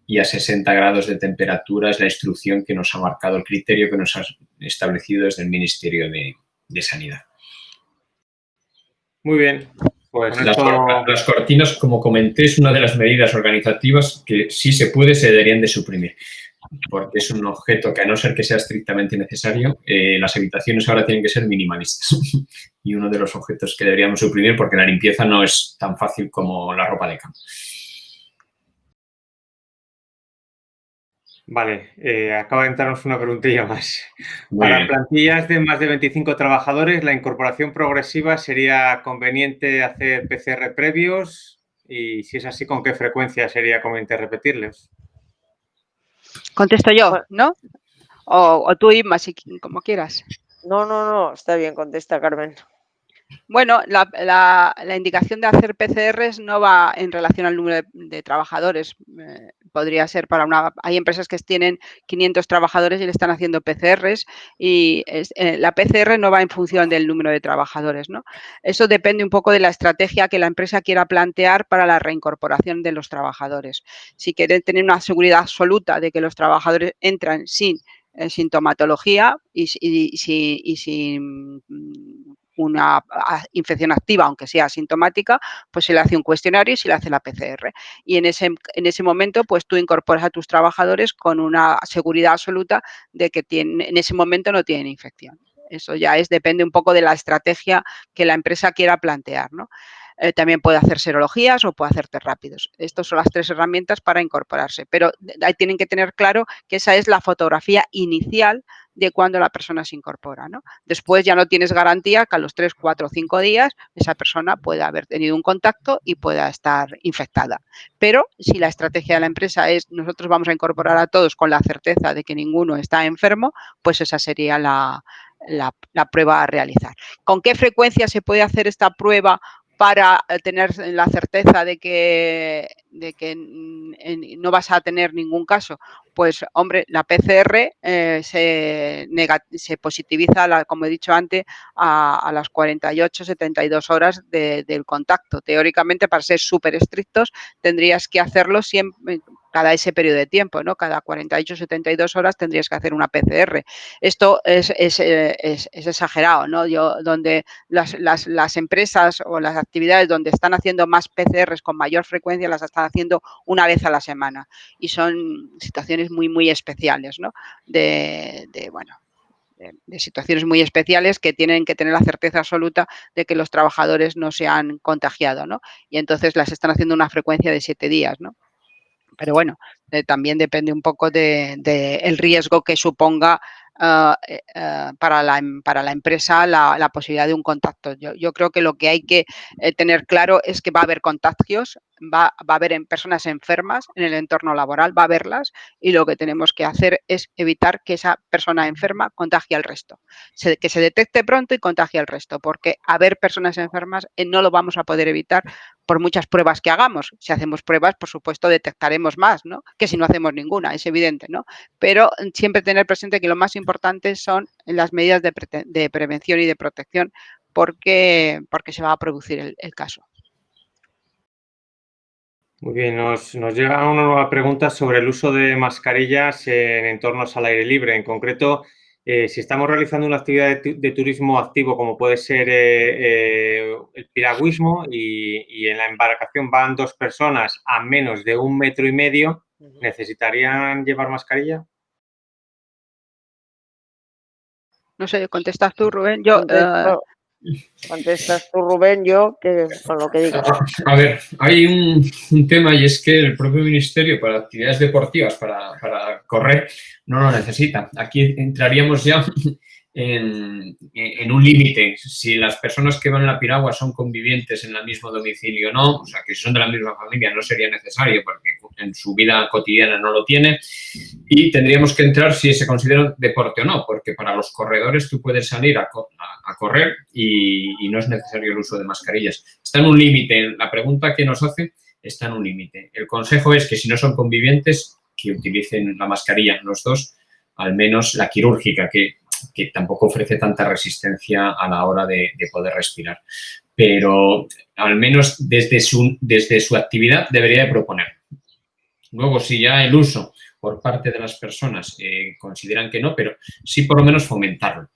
y a 60 grados de temperatura es la instrucción que nos ha marcado, el criterio que nos ha establecido desde el Ministerio de Sanidad. Muy bien. Pues las cortinas, como comenté, es una de las medidas organizativas que, si se puede, se deberían de suprimir, porque es un objeto que, a no ser que sea estrictamente necesario, las habitaciones ahora tienen que ser minimalistas. Y uno de los objetos que deberíamos suprimir, porque la limpieza no es tan fácil como la ropa de cama. Vale, acaba de entrarnos una preguntilla más. Para plantillas de más de 25 trabajadores, ¿la incorporación progresiva sería conveniente hacer PCR previos? Y si es así, ¿con qué frecuencia sería conveniente repetirlos? Contesto yo, ¿no? O tú, Inma, como quieras. No, está bien, contesta Carmen. Bueno, la indicación de hacer PCRs no va en relación al número de trabajadores. Podría ser hay empresas que tienen 500 trabajadores y le están haciendo PCRs y la PCR no va en función del número de trabajadores, ¿no? Eso depende un poco de la estrategia que la empresa quiera plantear para la reincorporación de los trabajadores. Si quieren tener una seguridad absoluta de que los trabajadores entran sin sintomatología y sin una infección activa, aunque sea asintomática, pues se le hace un cuestionario y se le hace la PCR. Y en ese momento, pues tú incorporas a tus trabajadores con una seguridad absoluta de que en ese momento no tienen infección. Eso ya depende un poco de la estrategia que la empresa quiera plantear, ¿no? También puede hacer serologías o puede hacer test rápidos. Estas son las 3 herramientas para incorporarse, pero ahí tienen que tener claro que esa es la fotografía inicial de cuando la persona se incorpora, ¿no? Después ya no tienes garantía que a los 3, 4 o 5 días esa persona pueda haber tenido un contacto y pueda estar infectada. Pero si la estrategia de la empresa es nosotros vamos a incorporar a todos con la certeza de que ninguno está enfermo, pues esa sería la la prueba a realizar. ¿Con qué frecuencia se puede hacer esta prueba para tener la certeza de que no vas a tener ningún caso? Pues, hombre, la PCR se positiviza, como he dicho antes, a las 48, 72 horas del contacto. Teóricamente, para ser súper estrictos, tendrías que hacerlo siempre, cada ese periodo de tiempo, ¿no? Cada 48, 72 horas tendrías que hacer una PCR. Esto es exagerado, ¿no? Donde las empresas o las actividades donde están haciendo más PCRs con mayor frecuencia las están haciendo una vez a la semana y son situaciones muy, muy especiales, ¿no? De situaciones muy especiales que tienen que tener la certeza absoluta de que los trabajadores no se han contagiado, ¿no? Y entonces las están haciendo una frecuencia de 7 días, ¿no? Pero bueno, también depende un poco del riesgo que suponga para la empresa la posibilidad de un contacto. Yo creo que lo que hay que tener claro es que va a haber contagios, va a haber personas enfermas en el entorno laboral, va a haberlas, y lo que tenemos que hacer es evitar que esa persona enferma contagie al resto. Que se detecte pronto y contagie al resto, porque haber personas enfermas no lo vamos a poder evitar por muchas pruebas que hagamos. Si hacemos pruebas, por supuesto, detectaremos más, ¿no? Que si no hacemos ninguna, es evidente, ¿no? Pero siempre tener presente que lo más importante son las medidas de prevención y de protección porque se va a producir el caso. Muy bien, nos llega una nueva pregunta sobre el uso de mascarillas en entornos al aire libre. En concreto, si estamos realizando una actividad de turismo activo, como puede ser el piragüismo, y en la embarcación van 2 personas a menos de 1,5 metros, ¿necesitarían llevar mascarilla? No sé, ¿contestas tú, Rubén? Contestas tú, Rubén, yo que con lo que digo. A ver, hay un tema, y es que el propio Ministerio para actividades deportivas, para correr, no lo necesita. Aquí entraríamos ya en un límite. Si las personas que van en la piragua son convivientes en el mismo domicilio o no, o sea, que si son de la misma familia no sería necesario porque en su vida cotidiana no lo tiene. Y tendríamos que entrar si se considera deporte o no, porque para los corredores tú puedes salir a correr y no es necesario el uso de mascarillas. Está en un límite. La pregunta que nos hace está en un límite. El consejo es que si no son convivientes, que utilicen la mascarilla los dos, al menos la quirúrgica, que tampoco ofrece tanta resistencia a la hora de poder respirar. Pero al menos desde su actividad debería de proponer. Luego, si ya el uso por parte de las personas consideran que no, pero sí por lo menos fomentarlo,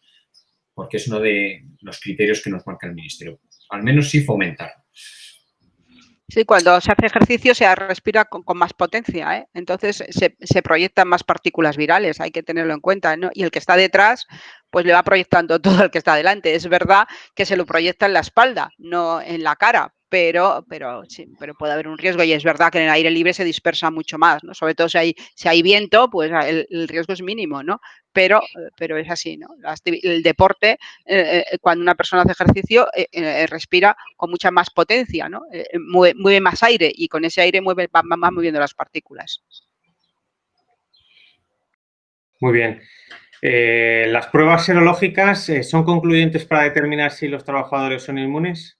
porque es uno de los criterios que nos marca el Ministerio. Al menos sí fomentarlo. Sí, cuando se hace ejercicio se respira con más potencia, ¿eh? Entonces se proyectan más partículas virales, hay que tenerlo en cuenta, ¿no? Y el que está detrás, pues le va proyectando todo el que está delante. Es verdad que se lo proyecta en la espalda, no en la cara, pero puede haber un riesgo, y es verdad que en el aire libre se dispersa mucho más, ¿no? Sobre todo si hay viento, pues el riesgo es mínimo, ¿no? Pero es así, ¿no? El deporte, cuando una persona hace ejercicio, respira con mucha más potencia, ¿no? Mueve más aire, y con ese aire va moviendo las partículas. Muy bien. ¿Las pruebas serológicas son concluyentes para determinar si los trabajadores son inmunes?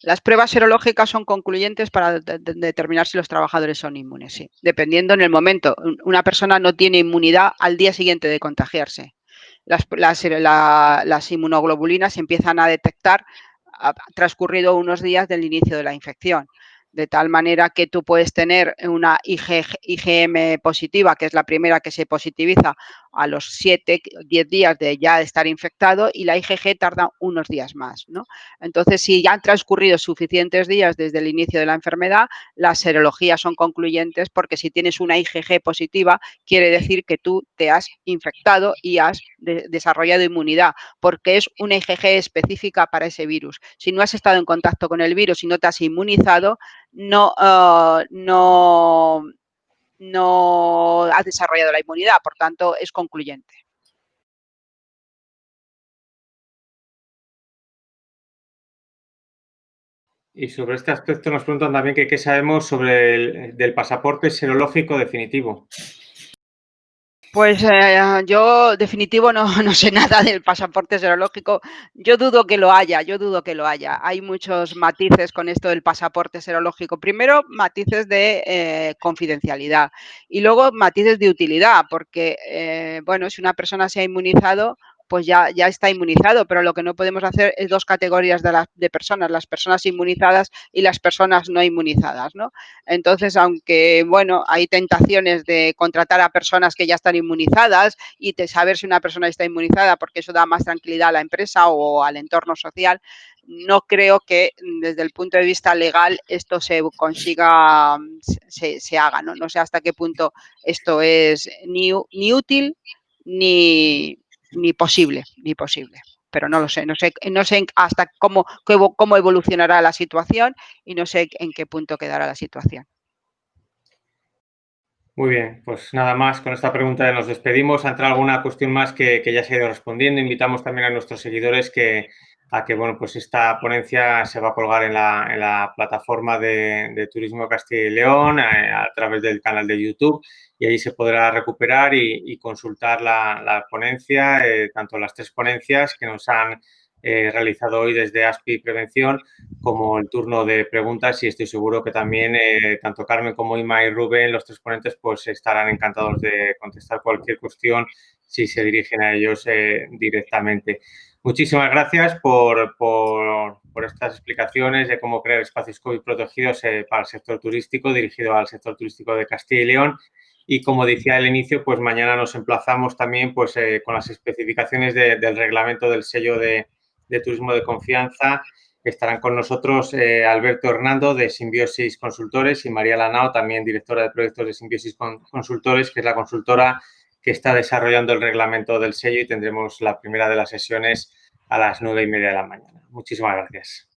Las pruebas serológicas son concluyentes para determinar si los trabajadores son inmunes, sí. Dependiendo en el momento. Una persona no tiene inmunidad al día siguiente de contagiarse. Las inmunoglobulinas se empiezan a detectar transcurrido unos días del inicio de la infección. De tal manera que tú puedes tener una IgM positiva, que es la primera que se positiviza a los 7, 10 días de ya estar infectado, y la IgG tarda unos días más, ¿no? Entonces, si ya han transcurrido suficientes días desde el inicio de la enfermedad, las serologías son concluyentes, porque si tienes una IgG positiva, quiere decir que tú te has infectado y has desarrollado inmunidad, porque es una IgG específica para ese virus. Si no has estado en contacto con el virus y no te has inmunizado, no has desarrollado la inmunidad, por tanto, es concluyente. Y sobre este aspecto nos preguntan también que qué sabemos sobre del pasaporte serológico definitivo. Pues yo definitivo no sé nada del pasaporte serológico. Yo dudo que lo haya, yo dudo que lo haya. Hay muchos matices con esto del pasaporte serológico. Primero, matices de confidencialidad y luego matices de utilidad, porque, bueno, si una persona se ha inmunizado, pues ya está inmunizado, pero lo que no podemos hacer es dos categorías de personas, las personas inmunizadas y las personas no inmunizadas, ¿no? Entonces, aunque, bueno, hay tentaciones de contratar a personas que ya están inmunizadas y de saber si una persona está inmunizada, porque eso da más tranquilidad a la empresa o al entorno social, no creo que desde el punto de vista legal esto se consiga, se haga, ¿no? No sé hasta qué punto esto es ni útil ni posible, pero no lo sé, no sé hasta cómo evolucionará la situación y no sé en qué punto quedará la situación. Muy bien, pues nada más, con esta pregunta nos despedimos. ¿Ha entrado alguna cuestión más que ya se ha ido respondiendo? Invitamos también a nuestros seguidores a que bueno, pues esta ponencia se va a colgar en la plataforma de Turismo Castilla y León a través del canal de YouTube, y ahí se podrá recuperar y consultar la ponencia, tanto las 3 ponencias que nos han realizado hoy desde ASPI Prevención, como el turno de preguntas, y estoy seguro que también tanto Carmen como Inma y Rubén, los 3 ponentes, pues estarán encantados de contestar cualquier cuestión si se dirigen a ellos directamente. Muchísimas gracias por estas explicaciones de cómo crear espacios COVID protegidos para el sector turístico, dirigido al sector turístico de Castilla y León. Y como decía al inicio, pues mañana nos emplazamos también pues, con las especificaciones del reglamento del sello de turismo de confianza. Estarán con nosotros Alberto Hernando, de Simbiosis Consultores, y María Lanao, también directora de proyectos de Simbiosis Consultores, que es la consultora que está desarrollando el reglamento del sello, y tendremos la primera de las sesiones a las 9:30 de la mañana. Muchísimas gracias.